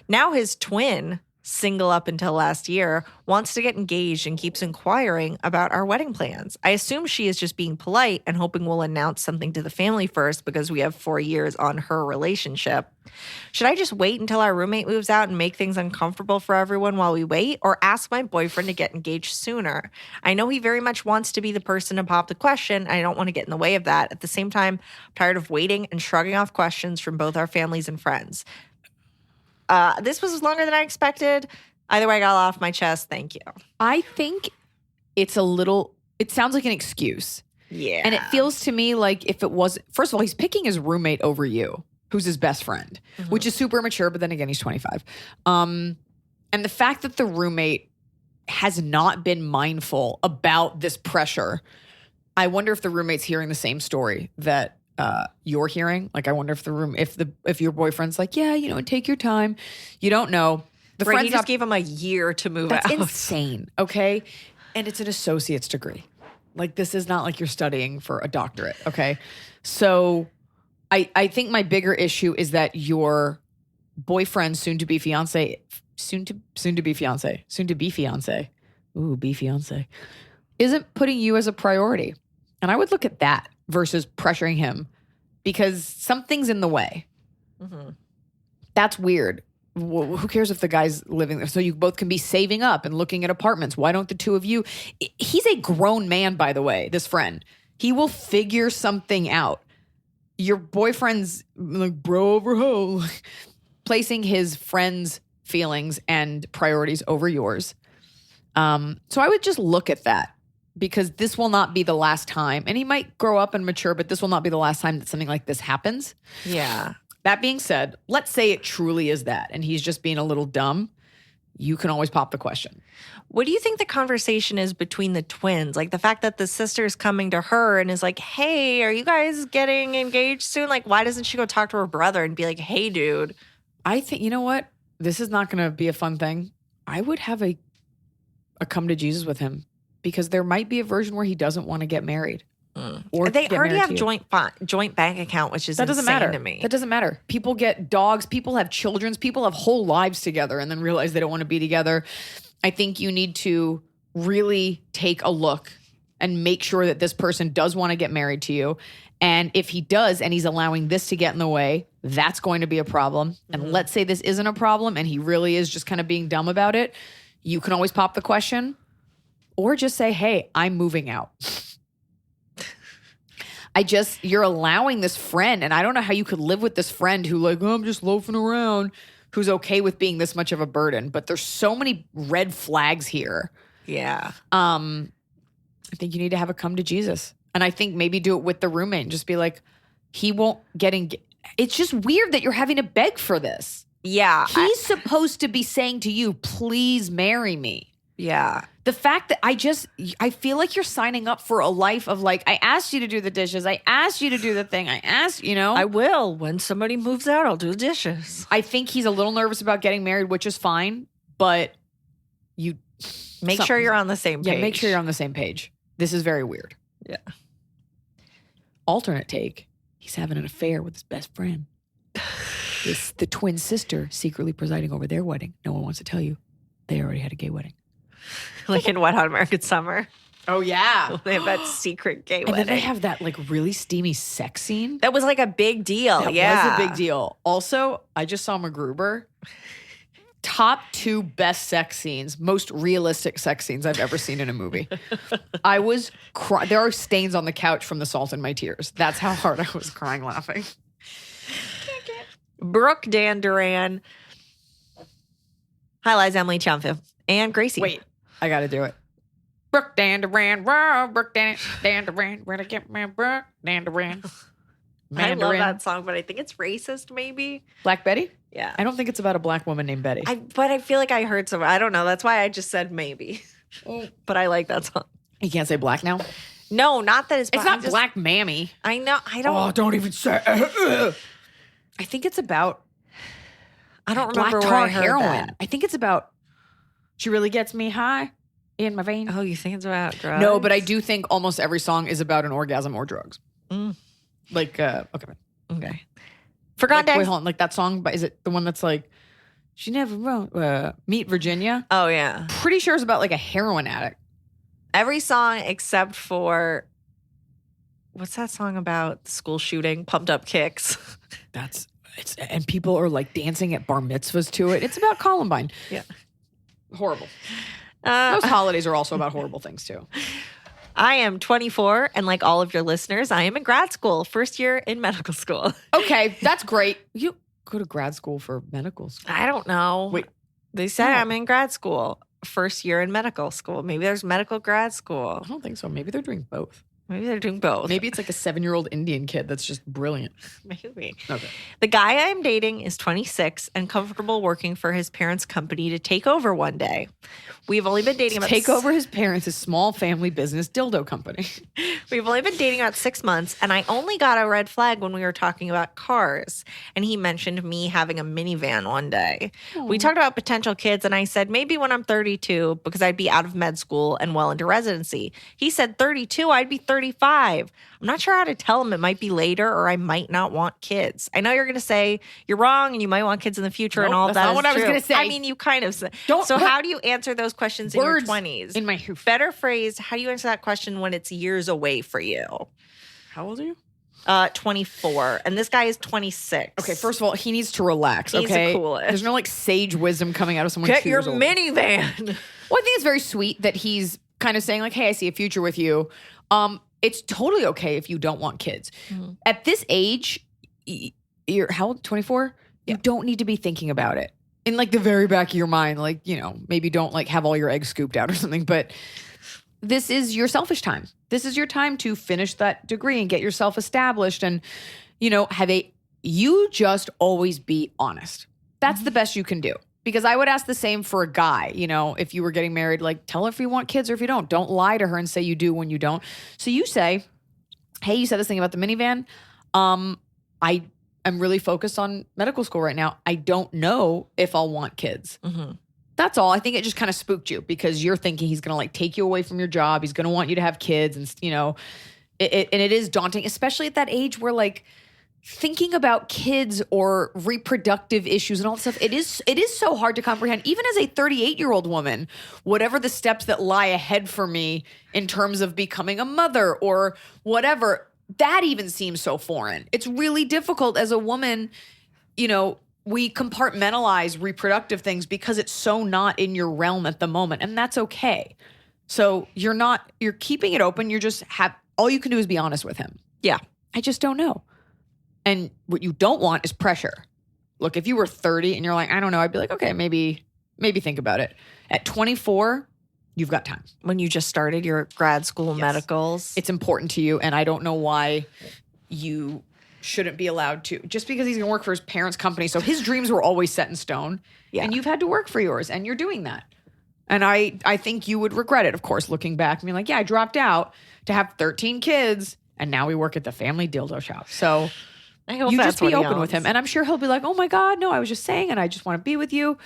Now his twin, single up until last year, wants to get engaged and keeps inquiring about our wedding plans. I assume she is just being polite and hoping we'll announce something to the family first because we have 4 years on her relationship. Should I just wait until our roommate moves out and make things uncomfortable for everyone while we wait, or ask my boyfriend to get engaged sooner? I know he very much wants to be the person to pop the question. I don't want to get in the way of that. At the same time, I'm tired of waiting and shrugging off questions from both our families and friends. This was longer than I expected. Either way, I got it off my chest. Thank you. I think it sounds like an excuse. Yeah. And it feels to me like if it was, first of all, he's picking his roommate over you, who's his best friend, which is super immature, but then again, he's 25. And the fact that the roommate has not been mindful about this pressure, I wonder if the roommate's hearing the same story that you're hearing. Like, I wonder if your boyfriend's like, yeah, take your time. You don't know. The right, friends he just gave him a year to move out. That's insane. Okay. And it's an associate's degree. Like, this is not like you're studying for a doctorate. Okay. So I think my bigger issue is that your boyfriend, soon to be fiance, isn't putting you as a priority. And I would look at that versus pressuring him because something's in the way. Mm-hmm. That's weird. Well, who cares if the guy's living there? So you both can be saving up and looking at apartments. Why don't the two of you? He's a grown man, by the way, this friend. He will figure something out. Your boyfriend's like bro over hoe, placing his friend's feelings and priorities over yours. So I would just look at that. Because this will not be the last time. And he might grow up and mature, but this will not be the last time that something like this happens. Yeah. That being said, let's say it truly is that, and he's just being a little dumb. You can always pop the question. What do you think the conversation is between the twins? Like the fact that the sister is coming to her and is like, hey, are you guys getting engaged soon? Like, why doesn't she go talk to her brother and be like, hey, dude? I think, you know what? This is not going to be a fun thing. I would have a come to Jesus with him, because there might be a version where he doesn't want to get married. Or They get already married have to you. joint bank account, which is That doesn't insane matter to me. That doesn't matter. People get dogs. People have children. People have whole lives together and then realize they don't want to be together. I think you need to really take a look and make sure that this person does want to get married to you. And if he does, and he's allowing this to get in the way, that's going to be a problem. And let's say this isn't a problem and he really is just kind of being dumb about it. You can always pop the question, or just say, hey, I'm moving out. You're allowing this friend, and I don't know how you could live with this friend who like, oh, I'm just loafing around, who's okay with being this much of a burden. But there's so many red flags here. Yeah. I think you need to have a come to Jesus. And I think maybe do it with the roommate and just be like, he won't get It's just weird that you're having to beg for this. Yeah. He's supposed to be saying to you, please marry me. Yeah. The fact that I feel like you're signing up for a life of like, I asked you to do the dishes. I asked you to do the thing. I asked, I will. When somebody moves out, I'll do the dishes. I think he's a little nervous about getting married, which is fine, but you make sure you're on the same page. Yeah, make sure you're on the same page. This is very weird. Yeah. Alternate take, he's having an affair with his best friend. The twin sister secretly presiding over their wedding. No one wants to tell you. They already had a gay wedding. Like in Wet Hot American Summer. Oh, yeah. They have that secret gay And wedding. then they have that like really steamy sex scene. That was like a big deal. That yeah. was a big deal. Also, I just saw MacGruber. Top 2 best sex scenes, most realistic sex scenes I've ever seen in a movie. I was there are stains on the couch from the salt in my tears. That's how hard I was crying laughing. Brooke Dan Duran. Hi, Liza, Emily Chumfield, and Gracie. Wait, I got to do it. Brooke Dan Duran, whoa, Brooke Dan Duran, where to get my Brooke Dan Duran? I love that song, but I think it's racist, maybe. Black Betty? Yeah. I don't think it's about a black woman named Betty. But I feel like I heard some. I don't know. That's why I just said maybe. But I like that song. You can't say black now? No, not that it's. It's not Black Mammy. I know. I don't. Oh, don't even say. I think it's about. I don't remember black where tar I heard heroin. that. I think it's about. She really gets me high in my veins. Oh, you think it's about drugs? No, but I do think almost every song is about an orgasm or drugs. Like, okay. Forgot wait, hold on. Like that song, but is it the one that's like, she never wrote Meet Virginia? Oh, yeah. Pretty sure it's about like a heroin addict. Every song except for, what's that song about? The school shooting, Pumped Up Kicks. And people are like dancing at bar mitzvahs to it. It's about Columbine. Yeah. Horrible. Most holidays are also about horrible things too. I am 24, and like all of your listeners, I am in grad school, first year in medical school. Okay, that's great. You go to grad school for medical school? I don't know. Wait. They said I'm in grad school, first year in medical school. Maybe there's medical grad school. I don't think so. Maybe they're doing both. Maybe they're doing both. Maybe it's like a 7-year-old Indian kid that's just brilliant. Maybe. Okay. The guy I'm dating is 26 and comfortable working for his parents' company to take over one day. We've only been dating about take over his parents' small family business dildo company. We've only been dating about 6 months, and I only got a red flag when we were talking about cars. And he mentioned me having a minivan one day. We talked about potential kids, and I said maybe when I'm 32 because I'd be out of med school and well into residency. He said 32, I'd be 35. I'm not sure how to tell him it might be later or I might not want kids. I know you're going to say you're wrong and you might want kids in the future and all that's that. not is what I was true. going to say. I mean, you kind of said. Don't so put how do you answer those questions in your words 20s? in my hoof. Better phrase, how do you answer that question when it's years away for you? How old are you? 24. And this guy is 26. Okay, first of all, he needs to relax, He's okay? the coolest. There's no like sage wisdom coming out of someone Get 2 your years old. minivan. Well, I think it's very sweet that he's kind of saying like, hey, I see a future with you. It's totally okay if you don't want kids. Mm-hmm. At this age, you're how old? 24? You don't need to be thinking about it. In like the very back of your mind, like, you know, maybe don't like have all your eggs scooped out or something, but this is your selfish time. This is your time to finish that degree and get yourself established and, you know, you just always be honest. That's the best you can do. Because I would ask the same for a guy, you know, if you were getting married, like tell her if you want kids or if you don't. Don't lie to her and say you do when you don't. So you say, hey, you said this thing about the minivan. I am really focused on medical school right now. I don't know if I'll want kids. Mm-hmm. That's all. I think it just kind of spooked you because you're thinking he's going to like take you away from your job. He's going to want you to have kids and, you know, and it is daunting, especially at that age where like thinking about kids or reproductive issues and all that stuff, it is so hard to comprehend. Even as a 38-year-old woman, whatever the steps that lie ahead for me in terms of becoming a mother or whatever, that even seems so foreign. It's really difficult as a woman, you know, we compartmentalize reproductive things because it's so not in your realm at the moment, and that's okay. So you're keeping it open. You're just all you can do is be honest with him. Yeah. I just don't know. And what you don't want is pressure. Look, if you were 30 and you're like, I don't know, I'd be like, okay, maybe think about it. At 24, you've got time. When you just started your grad school medicals. It's important to you, and I don't know why you shouldn't be allowed to. Just because he's going to work for his parents' company. So his dreams were always set in stone. Yeah. And you've had to work for yours, and you're doing that. And I think you would regret it, of course, looking back and being like, yeah, I dropped out to have 13 kids, and now we work at the family dildo shop. So I hope you that's just be what he open owns. with him. And I'm sure he'll be like, oh my God, no, I was just saying, and I just want to be with you.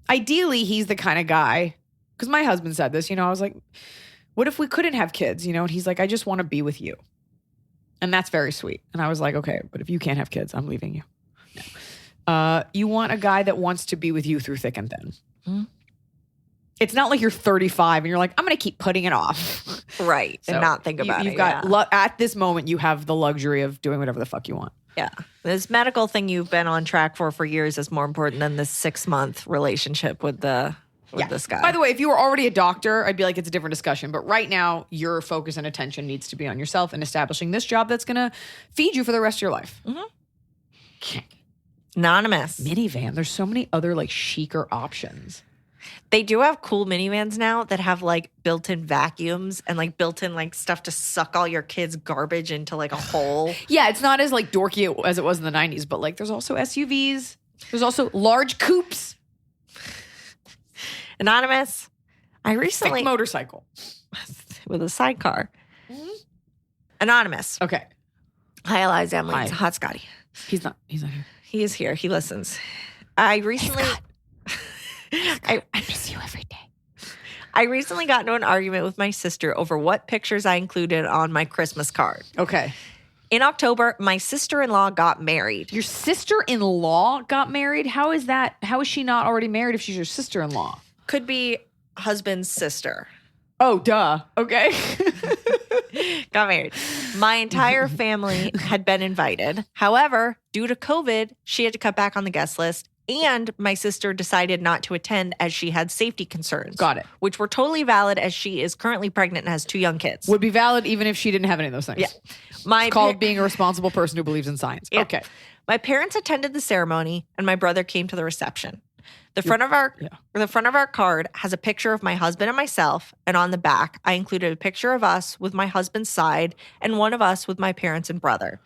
Ideally, he's the kind of guy, because my husband said this, you know, I was like, what if we couldn't have kids, you know? And he's like, I just want to be with you. And that's very sweet. And I was like, okay, but if you can't have kids, I'm leaving you. No. You want a guy that wants to be with you through thick and thin. Mm-hmm. It's not like you're 35 and you're like, I'm going to keep putting it off. Right. So and not think about You've got, at this moment, you have the luxury of doing whatever the fuck you want. Yeah. This medical thing you've been on track for years is more important than this 6-month relationship with this guy. By the way, if you were already a doctor, I'd be like, it's a different discussion. But right now, your focus and attention needs to be on yourself and establishing this job that's going to feed you for the rest of your life. Mm-hmm. Anonymous. Minivan. There's so many other like chicer options. They do have cool minivans now that have like built-in vacuums and like built-in like stuff to suck all your kids' garbage into like a hole. Yeah, it's not as like dorky as it was in the 90s, but like there's also SUVs. There's also large coupes. Anonymous. I recently thick motorcycle with a sidecar. Mm-hmm. Anonymous. Okay. Hi, Iliza. Emily. It's Hot Scotty. He's not here. He is here. He listens. I recently I miss you every day. I recently got into an argument with my sister over what pictures I included on my Christmas card. Okay. In October, my sister-in-law got married. Your sister-in-law got married? How is that? How is she not already married if she's your sister-in-law? Could be husband's sister. Oh, duh. Okay. Got married. My entire family had been invited. However, due to COVID, she had to cut back on the guest list. And my sister decided not to attend as she had safety concerns. Got it. Which were totally valid as she is currently pregnant and has 2 young kids. Would be valid even if she didn't have any of those things. Yeah. It's called being a responsible person who believes in science. Yeah. Okay. My parents attended the ceremony and my brother came to the reception. The front of our card has a picture of my husband and myself, and on the back, I included a picture of us with my husband's side and one of us with my parents and brother.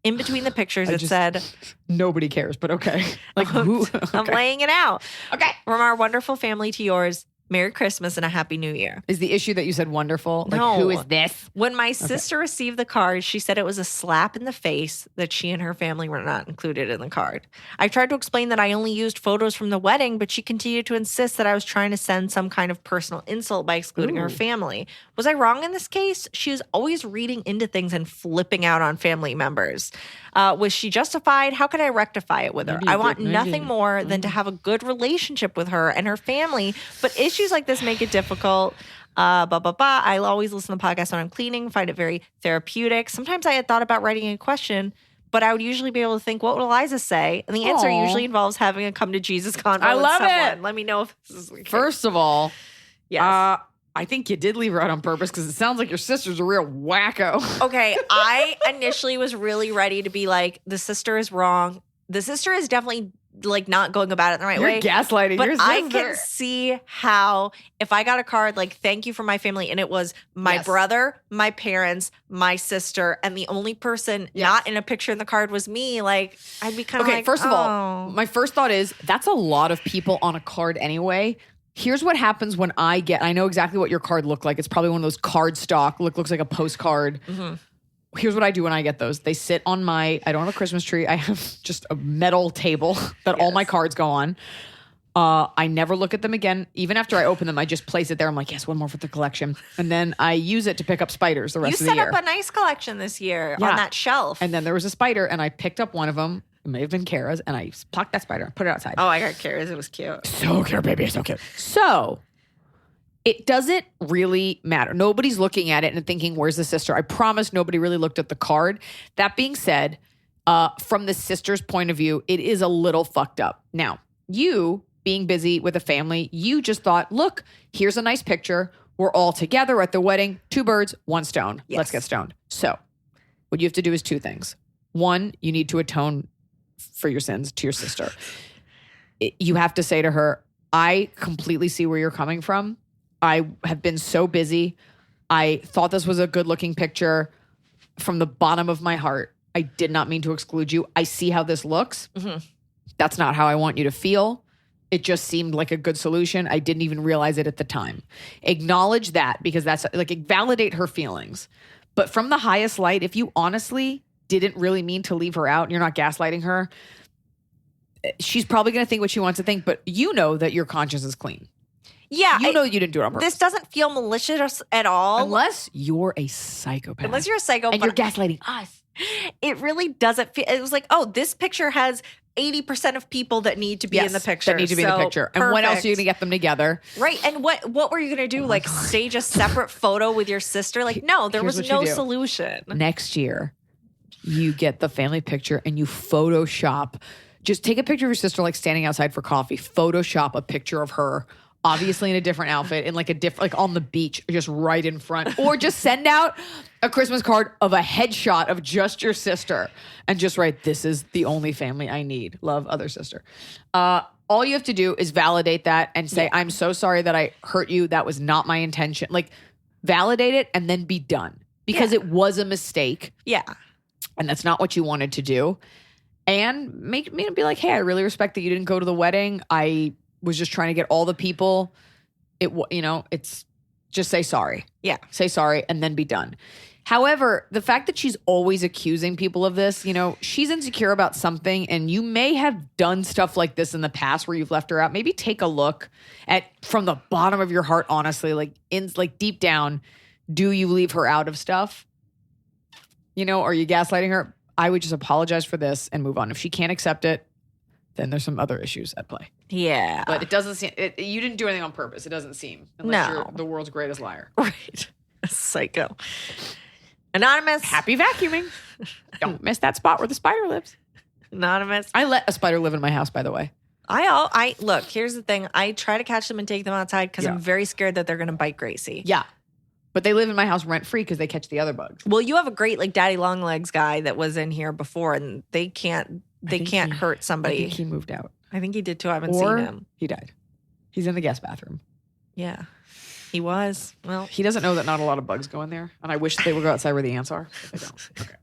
In between the pictures, it said... Nobody cares, but okay. Like, who? Okay. I'm laying it out. Okay. From our wonderful family to yours, Merry Christmas and a Happy New Year. Is the issue that you said wonderful? Like, no. Who is this? When my sister received the card, she said it was a slap in the face that she and her family were not included in the card. I tried to explain that I only used photos from the wedding, but she continued to insist that I was trying to send some kind of personal insult by excluding her family. Was I wrong in this case? She was always reading into things and flipping out on family members. Was she justified? How could I rectify it with her? I want nothing more than to have a good relationship with her and her family, but issues like this make it difficult. I'll always listen to the podcast when I'm cleaning, find it very therapeutic. Sometimes I had thought about writing a question, but I would usually be able to think, what would Iliza say? And the answer usually involves having a come to Jesus convo with someone. It. Let me know if this is weird. First of all, yes. I think you did leave her out on purpose because it sounds like your sister's a real wacko. Okay, I initially was really ready to be like, the sister is wrong. The sister is definitely like not going about it the right way. You're gaslighting but your sister. I can see how if I got a card like thank you for my family and it was my brother, my parents, my sister, and the only person not in a picture in the card was me, like I'd be kind of like, first of all, my first thought is that's a lot of people on a card anyway. Here's what happens when I know exactly what your card looked like. It's probably one of those card stock, looks like a postcard. Mm-hmm. Here's what I do when I get those. They sit on I don't have a Christmas tree. I have just a metal table that all my cards go on. I never look at them again. Even after I open them, I just place it there. I'm like, yes, one more for the collection. And then I use it to pick up spiders the rest of the year. You set up a nice collection this year on that shelf. And then there was a spider, and I picked up one of them. It may have been Kara's, and I plucked that spider, put it outside. Oh, I got Kara's. It was cute. So cute, baby. So cute. So it doesn't really matter. Nobody's looking at it and thinking, where's the sister? I promise nobody really looked at the card. That being said, from the sister's point of view, it is a little fucked up. Now, you being busy with a family, you just thought, look, here's a nice picture. We're all together at the wedding. 2 birds, 1 stone. Yes. Let's get stoned. So what you have to do is 2 things. 1, you need to atone for your sins to your sister. You have to say to her, I completely see where you're coming from. I have been so busy. I thought this was a good looking picture. From the bottom of my heart, I did not mean to exclude you. I see how this looks. Mm-hmm. That's not how I want you to feel. It just seemed like a good solution. I didn't even realize it at the time. Acknowledge that, because that's like, validate her feelings. But from the highest light, if you honestly didn't really mean to leave her out and you're not gaslighting her, she's probably going to think what she wants to think, but you know that your conscience is clean. Yeah. You know you didn't do it on purpose. This doesn't feel malicious at all. Unless you're a psychopath. Unless you're a psychopath. And you're gaslighting us. It really doesn't feel, it was like, oh, this picture has 80% of people that need to be in the picture. That need to be in the picture. And perfect. when else are you going to get them together? Right. And what were you going to do? Like stage a separate photo with your sister? Like, no, there was no solution. Next year, you get the family picture and you Photoshop. Just take a picture of your sister, like standing outside for coffee. Photoshop a picture of her, obviously in a different outfit, in like a different, like on the beach, just right in front. Or just send out a Christmas card of a headshot of just your sister and just write, this is the only family I need. Love, other sister. All you have to do is validate that and say, I'm so sorry that I hurt you. That was not my intention. Like, validate it and then be done, because it was a mistake. Yeah. And that's not what you wanted to do. And make me be like, hey, I really respect that you didn't go to the wedding. I was just trying to get all the people. It's just say sorry. Yeah. Say sorry and then be done. However, the fact that she's always accusing people of this, she's insecure about something, and you may have done stuff like this in the past where you've left her out. Maybe take a look at, from the bottom of your heart, honestly, like deep down, do you leave her out of stuff? Are you gaslighting her? I would just apologize for this and move on. If she can't accept it, then there's some other issues at play. Yeah. But it doesn't seem, you didn't do anything on purpose. It doesn't seem. Unless you're the world's greatest liar. Right. Psycho. Anonymous. Happy vacuuming. Don't miss that spot where the spider lives. Anonymous. I let a spider live in my house, by the way. I look, here's the thing. I try to catch them and take them outside because I'm very scared that they're going to bite Gracie. Yeah. But they live in my house rent free because they catch the other bugs. Well, you have a great daddy long legs guy that was in here before, and they can't hurt somebody. I think he moved out. I think he did too. I haven't seen him. He died. He's in the guest bathroom. Yeah. He was. Well, he doesn't know that not a lot of bugs go in there. And I wish they would go outside where the ants are. But they don't. Okay.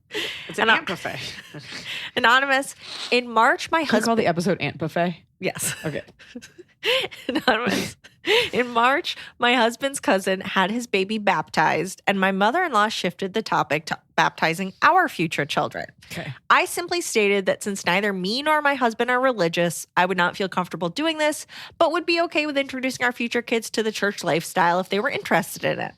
It's an ant buffet. Anonymous. In March, my husband. Call the episode Ant Buffet? Yes. Okay. Anonymous. In March, my husband's cousin had his baby baptized, and my mother-in-law shifted the topic to baptizing our future children. Okay. I simply stated that since neither me nor my husband are religious, I would not feel comfortable doing this, but would be okay with introducing our future kids to the church lifestyle if they were interested in it.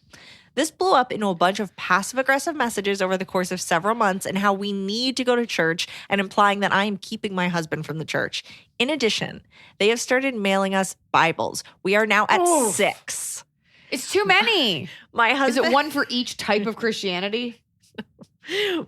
This blew up into a bunch of passive-aggressive messages over the course of several months and how we need to go to church and implying that I am keeping my husband from the church. In addition, they have started mailing us Bibles. We are now at 6. It's too many. My husband, is it one for each type of Christianity?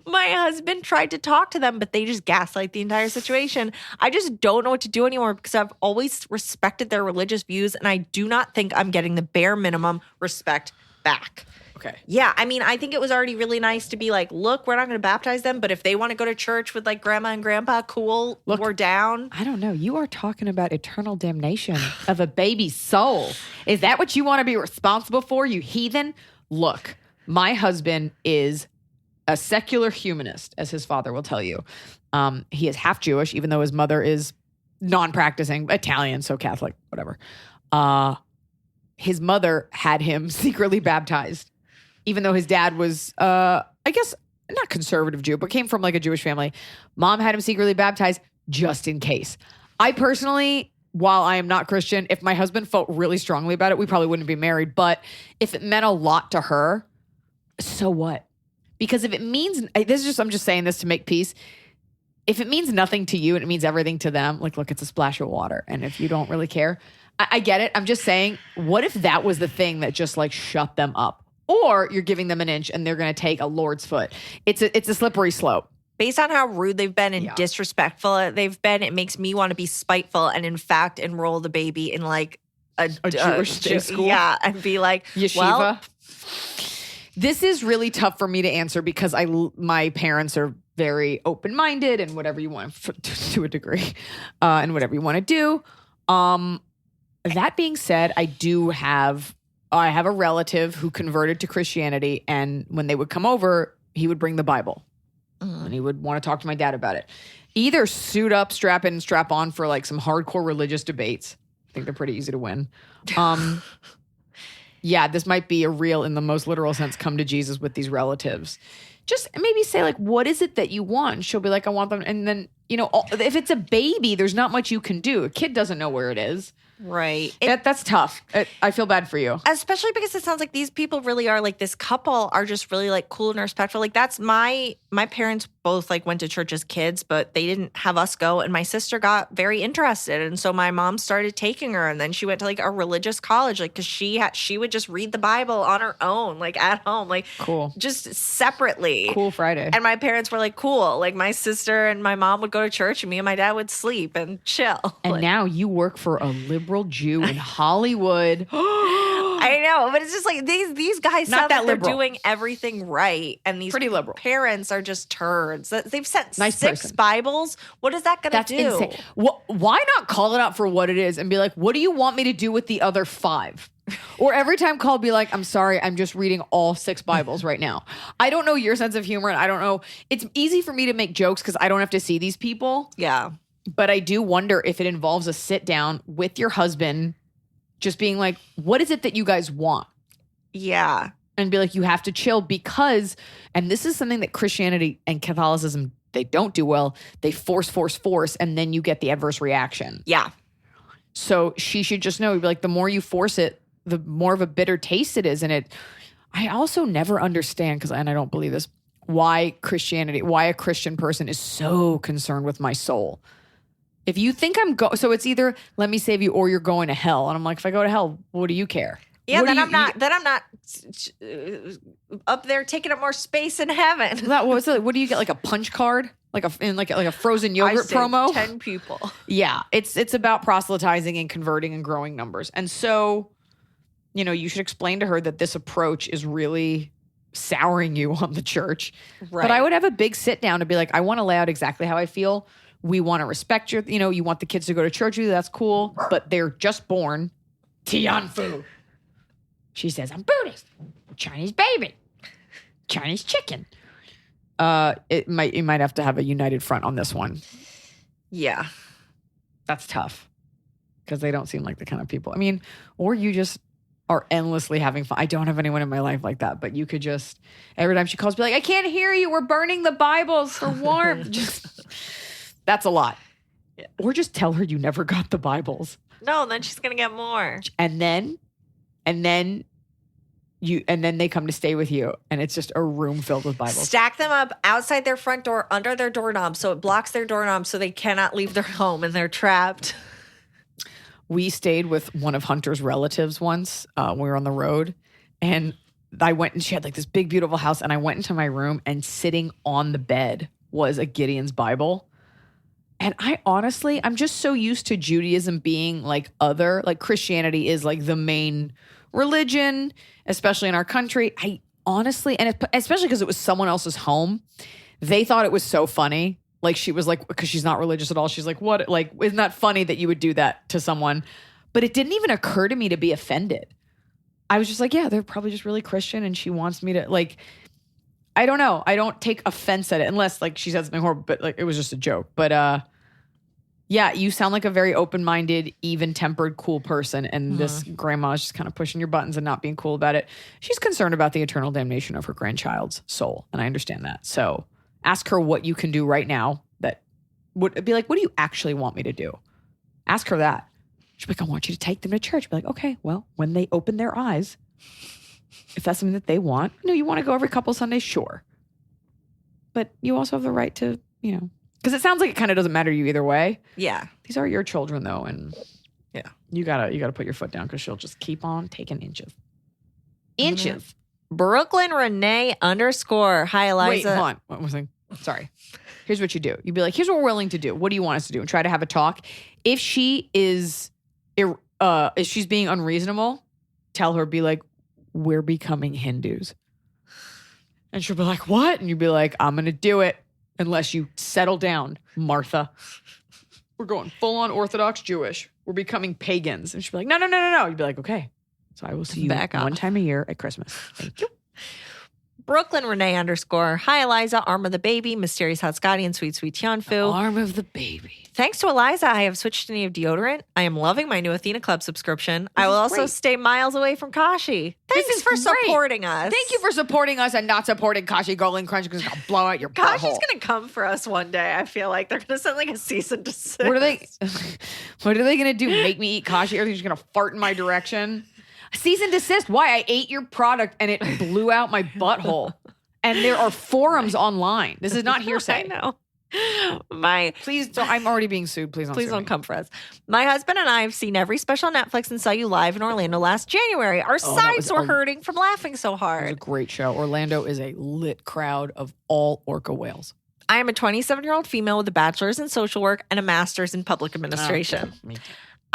My husband tried to talk to them, but they just gaslight the entire situation. I just don't know what to do anymore because I've always respected their religious views, and I do not think I'm getting the bare minimum respect back. Okay. Yeah, I mean, I think it was already really nice to be like, look, we're not going to baptize them, but if they want to go to church with like grandma and grandpa, cool, look, we're down. I don't know. You are talking about eternal damnation of a baby's soul. Is that what you want to be responsible for, you heathen? Look, my husband is a secular humanist, as his father will tell you. He is half Jewish, even though his mother is non-practicing, Italian, so Catholic, whatever. His mother had him secretly baptized, even though his dad was, I guess, not conservative Jew, but came from like a Jewish family. Mom had him secretly baptized just in case. I personally while I am not Christian, if my husband felt really strongly about it, we probably wouldn't be married. But if it meant a lot to her, so what? Because if it means, I'm just saying this to make peace. If it means nothing to you and it means everything to them, like, look, it's a splash of water. And if you don't really care, I get it. I'm just saying, what if that was the thing that just like shut them up? Or you're giving them an inch and they're going to take a Lord's foot. It's a slippery slope. Based on how rude they've been and disrespectful they've been, it makes me want to be spiteful and in fact enroll the baby in like a Jewish day school. Yeah, and be like, yeshiva. Well, this is really tough for me to answer because my parents are very open-minded and whatever you want to a degree, and whatever you want to do. That being said, I have a relative who converted to Christianity, and when they would come over, he would bring the Bible, and he would want to talk to my dad about it. Either suit up, strap in, strap on for like some hardcore religious debates. I think they're pretty easy to win. Yeah, this might be a real, in the most literal sense, come to Jesus with these relatives. Just maybe say like, what is it that you want? And she'll be like, I want them. And then, if it's a baby, there's not much you can do. A kid doesn't know where it is. Right. That's tough. I feel bad for you. Especially because it sounds like these people really are like, this couple are just really like cool and respectful. Like that's my parents both like went to church as kids, but they didn't have us go. And my sister got very interested. And so my mom started taking her, and then she went to like a religious college, like, cause she would just read the Bible on her own, like at home, like cool, just separately. Cool Friday. And my parents were like, cool. Like my sister and my mom would go to church and me and my dad would sleep and chill. And like, now you work for a liberal Jew in Hollywood. I know, but it's just like these guys Not sound that like they're liberal. doing everything right, and these Pretty liberal. parents are just turds. They've sent Nice 6 person. Bibles. What is that going to do? That's insane. Why not call it out for what it is and be like, what do you want me to do with the other 5? Or every time call, be like, I'm sorry, I'm just reading all 6 Bibles right now. I don't know your sense of humor, and I don't know. It's easy for me to make jokes because I don't have to see these people. Yeah. But I do wonder if it involves a sit down with your husband, just being like, what is it that you guys want? Yeah. And be like, you have to chill because, and this is something that Christianity and Catholicism, they don't do well. They force, and then you get the adverse reaction. Yeah. So she should just know, be like, the more you force it, the more of a bitter taste it is. And I also never understand, and I don't believe this, why a Christian person is so concerned with my soul. If you think so it's either let me save you or you're going to hell. And I'm like, if I go to hell, what do you care? Yeah, then I'm not up there taking up more space in heaven. What do you get? Like a punch card? Like a frozen yogurt promo? 10 people. Yeah, it's about proselytizing and converting and growing numbers. And so, you should explain to her that this approach is really souring you on the church. Right. But I would have a big sit down to be like, I want to lay out exactly how I feel. We want to respect you want the kids to go to church with you. That's cool. But they're just born. Tianfu. She says, I'm Buddhist. Chinese baby. Chinese chicken. You might have to have a united front on this one. Yeah. That's tough. Because they don't seem like the kind of people. I mean, or you just are endlessly having fun. I don't have anyone in my life like that, but you could just, every time she calls, be like, I can't hear you. We're burning the Bibles for warmth. That's a lot. Yeah. Or just tell her you never got the Bibles. No, then she's going to get more. And then they come to stay with you, and it's just a room filled with Bibles. Stack them up outside their front door, under their doorknob, so it blocks their doorknob so they cannot leave their home and they're trapped. We stayed with one of Hunter's relatives once when we were on the road, and I went and she had like this big, beautiful house, and I went into my room, and sitting on the bed was a Gideon's Bible. And I'm just so used to Judaism being like Christianity is like the main religion, especially in our country. I honestly, especially because it was someone else's home, they thought it was so funny. Like she was like, because she's not religious at all. She's like, what? Like, isn't that funny that you would do that to someone? But it didn't even occur to me to be offended. I was just like, yeah, they're probably just really Christian, and she wants me to like, I don't know. I don't take offense at it unless like she said something horrible, but like it was just a joke. But yeah, you sound like a very open-minded, even-tempered, cool person, and this grandma is just kind of pushing your buttons and not being cool about it. She's concerned about the eternal damnation of her grandchild's soul, and I understand that. So ask her what you can do right now that would be like, what do you actually want me to do? Ask her that. She'll be like, I want you to take them to church. Be like, okay, well, when they open their eyes, if that's something that they want, you want to go every couple Sundays, sure. But you also have the right to, because it sounds like it kind of doesn't matter to you either way. Yeah. These are your children though, and yeah, you gotta put your foot down because she'll just keep on taking inches. Inches. Brooklyn Renee _. Hi, Eliza. Wait, hold on. One more thing. Sorry. Here's what you do. You'd be like, here's what we're willing to do. What do you want us to do? And try to have a talk. If she is, if she's being unreasonable, tell her, be like, we're becoming Hindus. And she'll be like, what? And you'd be like, I'm going to do it unless you settle down, Martha. We're going full on Orthodox Jewish. We're becoming pagans. And she'll be like, no. You'd be like, okay. So I will see you one time a year at Christmas. Thank you. Brooklyn Renee _. Hi, Eliza. Arm of the baby. Mysterious Hot Scotty and Sweet Tianfu. Arm of the baby. Thanks to Eliza, I have switched to native deodorant. I am loving my new Athena Club subscription. I will also stay miles away from Kashi. Thanks for supporting us. Thank you for supporting us and not supporting Kashi Golden Crunch because it's going to blow out your butthole. Kashi's going to come for us one day. I feel like they're going to send like a cease and desist. What are they going to do? Make me eat Kashi? Or are they just going to fart in my direction? Cease and desist. Why? I ate your product and it blew out my butthole. And there are forums online. This is not hearsay. I know. Please don't. I'm already being sued. Please don't come for us. My husband and I have seen every special on Netflix and saw you live in Orlando last January. Our sides were hurting from laughing so hard. It was a great show. Orlando is a lit crowd of all orca whales. I am a 27-year-old female with a bachelor's in social work and a master's in public administration. Me too.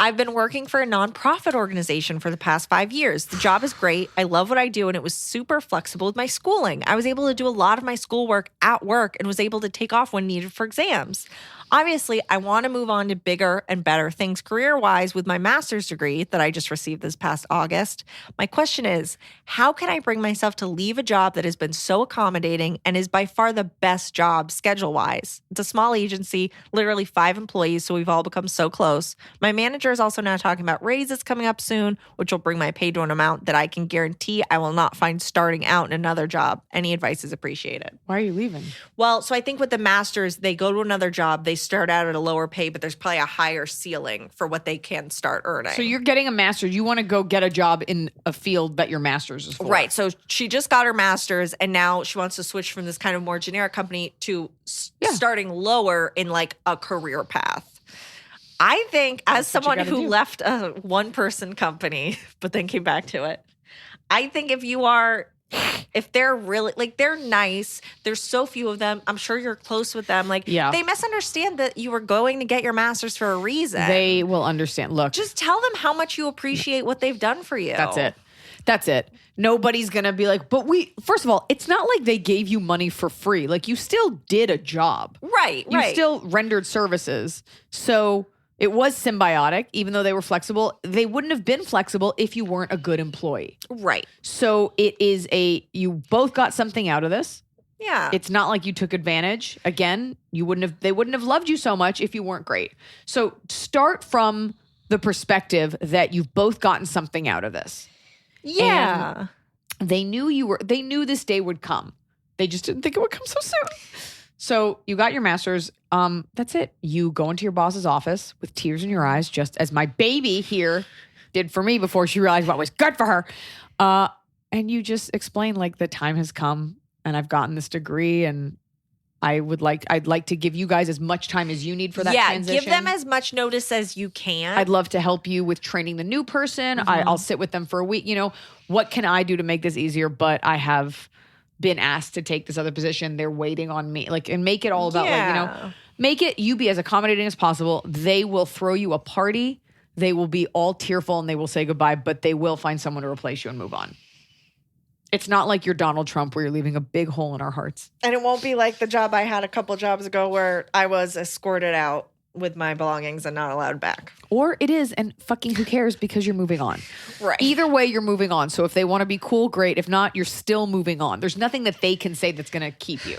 I've been working for a nonprofit organization for the past 5 years. The job is great. I love what I do, and it was super flexible with my schooling. I was able to do a lot of my schoolwork at work and was able to take off when needed for exams. Obviously, I want to move on to bigger and better things career-wise with my master's degree that I just received this past August. My question is, how can I bring myself to leave a job that has been so accommodating and is by far the best job schedule-wise? It's a small agency, literally 5 employees, so we've all become so close. My manager is also now talking about raises coming up soon, which will bring my pay to an amount that I can guarantee I will not find starting out in another job. Any advice is appreciated. Why are you leaving? Well, so I think with the masters, they go to another job, they start out at a lower pay, but there's probably a higher ceiling for what they can start earning. So you're getting a master's. You want to go get a job in a field that your master's is for. Right. So she just got her master's and now she wants to switch from this kind of more generic company to starting lower in like a career path. I think as someone who left a one-person company, but then came back to it, I think if they're really, like, they're nice, there's so few of them, I'm sure you're close with them. Like, they misunderstand that you were going to get your master's for a reason. They will understand. Look. Just tell them how much you appreciate what they've done for you. That's it. Nobody's going to be like, but first of all, it's not like they gave you money for free. Like, you still did a job. Right. You still rendered services. So it was symbiotic, even though they were flexible. They wouldn't have been flexible if you weren't a good employee. Right. So it is you both got something out of this. Yeah. It's not like you took advantage. Again, they wouldn't have loved you so much if you weren't great. So start from the perspective that you've both gotten something out of this. Yeah. And they knew this day would come. They just didn't think it would come so soon. So you got your master's. That's it. You go into your boss's office with tears in your eyes, just as my baby here did for me before she realized what was good for her. And you just explain, like, the time has come and I've gotten this degree and I'd like to give you guys as much time as you need for that transition. Yeah, give them as much notice as you can. I'd love to help you with training the new person. Mm-hmm. I'll sit with them for a week. What can I do to make this easier? But I have been asked to take this other position. They're waiting on me. Like, and make it all about make it you be as accommodating as possible. They will throw you a party. They will be all tearful and they will say goodbye, but they will find someone to replace you and move on. It's not like you're Donald Trump where you're leaving a big hole in our hearts. And it won't be like the job I had a couple jobs ago where I was escorted out with my belongings and not allowed back. Or it is, and fucking who cares because you're moving on. Right. Either way, you're moving on. So if they want to be cool, great. If not, you're still moving on. There's nothing that they can say that's going to keep you.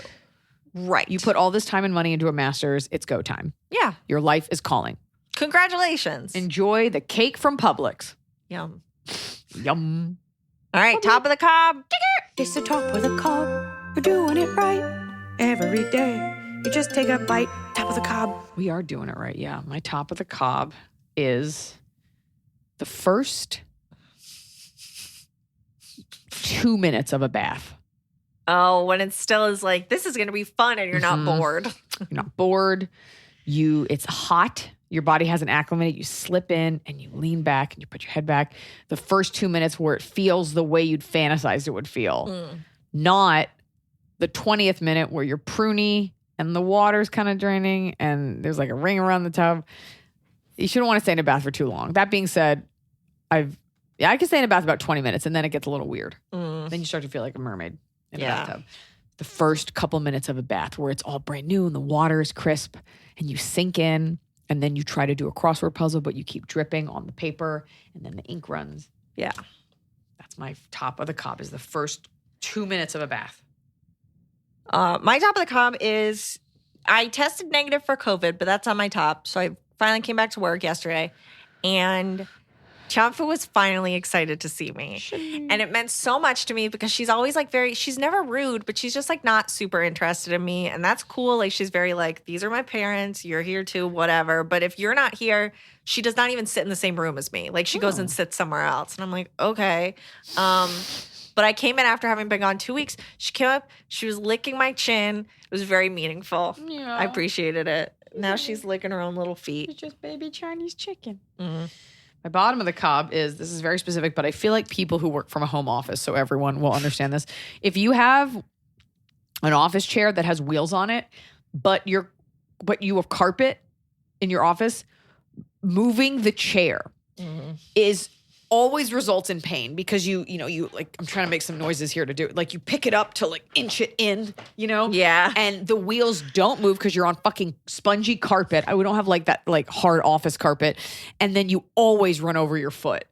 Right. You put all this time and money into a master's, it's go time. Yeah. Your life is calling. Congratulations. Enjoy the cake from Publix. Yum. Yum. All right, top of the cob. It's the top of the cob. We're doing it right every day. You just take a bite, top of the cob. We are doing it right, yeah. My top of the cob is The first 2 minutes of a bath. Oh, when it still is like, this is going to be fun and you're not bored. You're not bored. It's hot. Your body hasn't acclimated. You slip in and you lean back and you put your head back. The first 2 minutes where it feels the way you'd fantasized it would feel. Not the 20th minute where you're pruny and the water's kind of draining and there's like a ring around the tub. You shouldn't want to stay in a bath for too long. That being said, I can stay in a bath about 20 minutes and then it gets a little weird. Then you start to feel like a mermaid in a bathtub. The first couple minutes of a bath where it's all brand new and the water is crisp and you sink in and then you try to do a crossword puzzle, but you keep dripping on the paper and then the ink runs. Yeah. That's my top of the cob is the first 2 minutes of a bath. My top of the cob is I tested negative for COVID, but that's on my top. So I finally came back to work yesterday and Champa was finally excited to see me. And it meant so much to me because she's always like she's never rude, but she's just like not super interested in me. And that's cool. Like she's very like, these are my parents. You're here too, whatever. But if you're not here, she does not even sit in the same room as me. Like she goes and sits somewhere else. And I'm like, okay. But I came in after having been gone 2 weeks. She came up, she was licking my chin. It was very meaningful. Yeah. I appreciated it. Now she's licking her own little feet. It's just baby Chinese chicken. My bottom of the cob is, this is very specific, but I feel like people who work from a home office, so everyone will understand this. If you have an office chair that has wheels on it, but you have carpet in your office, moving the chair is always results in pain because you like, I'm trying to make some noises here to do it. Like you pick it up to like inch it in, Yeah. and the wheels don't move because you're on fucking spongy carpet. We don't have like that like hard office carpet. And then you always run over your foot.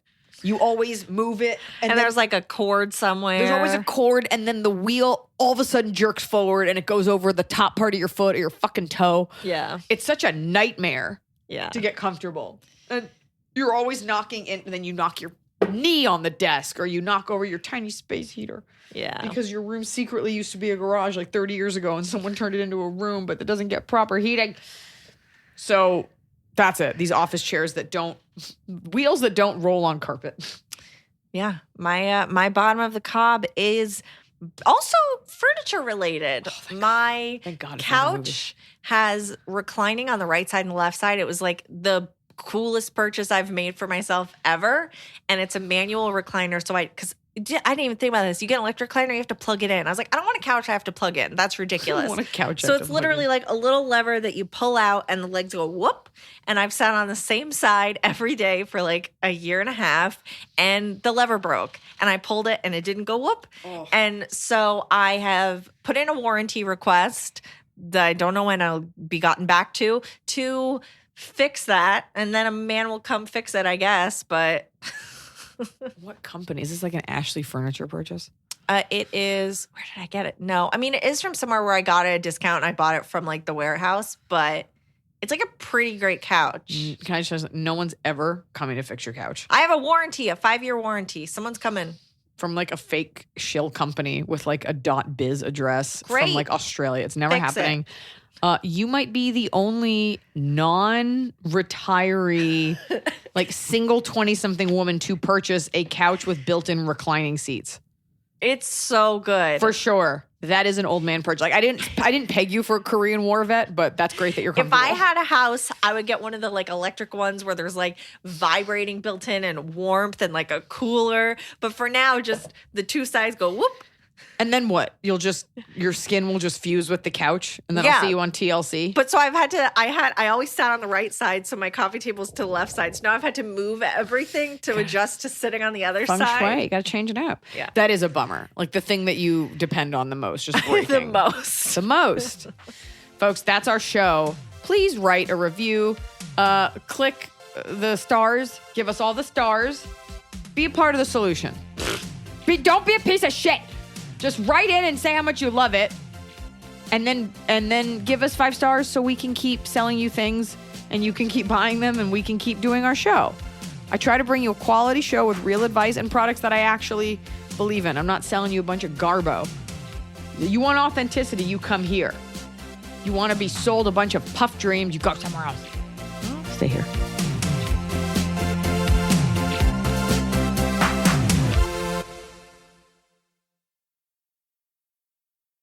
You always move it. And there's like a cord somewhere. There's always a cord and then the wheel all of a sudden jerks forward and it goes over the top part of your foot or your fucking toe. Yeah. It's such a nightmare to get comfortable. And you're always knocking in, and then you knock your knee on the desk or you knock over your tiny space heater. Yeah. Because your room secretly used to be a garage like 30 years ago and someone turned it into a room, but that doesn't get proper heating. So that's it. These office chairs wheels that don't roll on carpet. Yeah. My bottom of the cob is also furniture related. My Thank God it's not a movie. couch has reclining on the right side and the left side. It was like the coolest purchase I've made for myself ever. And it's a manual recliner. So because I didn't even think about this. You get an electric recliner, you have to plug it in. I was like, I don't want a couch I have to plug in. That's ridiculous. I don't want a couch I So have it's to plug literally in. like a little lever that you pull out and the legs go whoop. And I've sat on the same side every day for like a year and a half. And the lever broke. And I pulled it and it didn't go whoop. Oh. And so I have put in a warranty request that I don't know when I'll be gotten back to fix that, and then a man will come fix it, I guess. But What company? Is this like an Ashley furniture purchase? it is, where did I get it? No, I mean, it is from somewhere where I got it at a discount and I bought it from like the warehouse, but it's like a pretty great couch. Can I just, no one's ever coming to fix your couch. I have a warranty, a 5-year warranty. Someone's coming. From like a fake shill company with like a .biz address Great. from like Australia. It's never Fix it. happening. You might be the only non-retiree, like single 20-something woman to purchase a couch with built-in reclining seats. It's so good. For sure. That is an old man purchase. Like I didn't peg you for a Korean War vet, but that's great that you're If comfortable. I had a house, I would get one of the like electric ones where there's like vibrating built in and warmth and like a cooler. But for now, just the two sides go whoop. And then what? Your skin will just fuse with the couch, and then I'll Yeah. see you on TLC. But so I always sat on the right side, so my coffee table's to the left side. So now I've had to move everything to adjust to sitting on the other Feng side. shui, you got to change it up. Yeah. That is a bummer. Like the thing that you depend on the most, just breaking. The most. The most. Folks, that's our show. Please write a review. Click the stars. Give us all the stars. Be a part of the solution. Don't be a piece of shit. Just write in and say how much you love it. And then give us 5 stars so we can keep selling you things and you can keep buying them and we can keep doing our show. I try to bring you a quality show with real advice and products that I actually believe in. I'm not selling you a bunch of garbo. You want authenticity, you come here. You want to be sold a bunch of puff dreams, you go somewhere else. Stay here.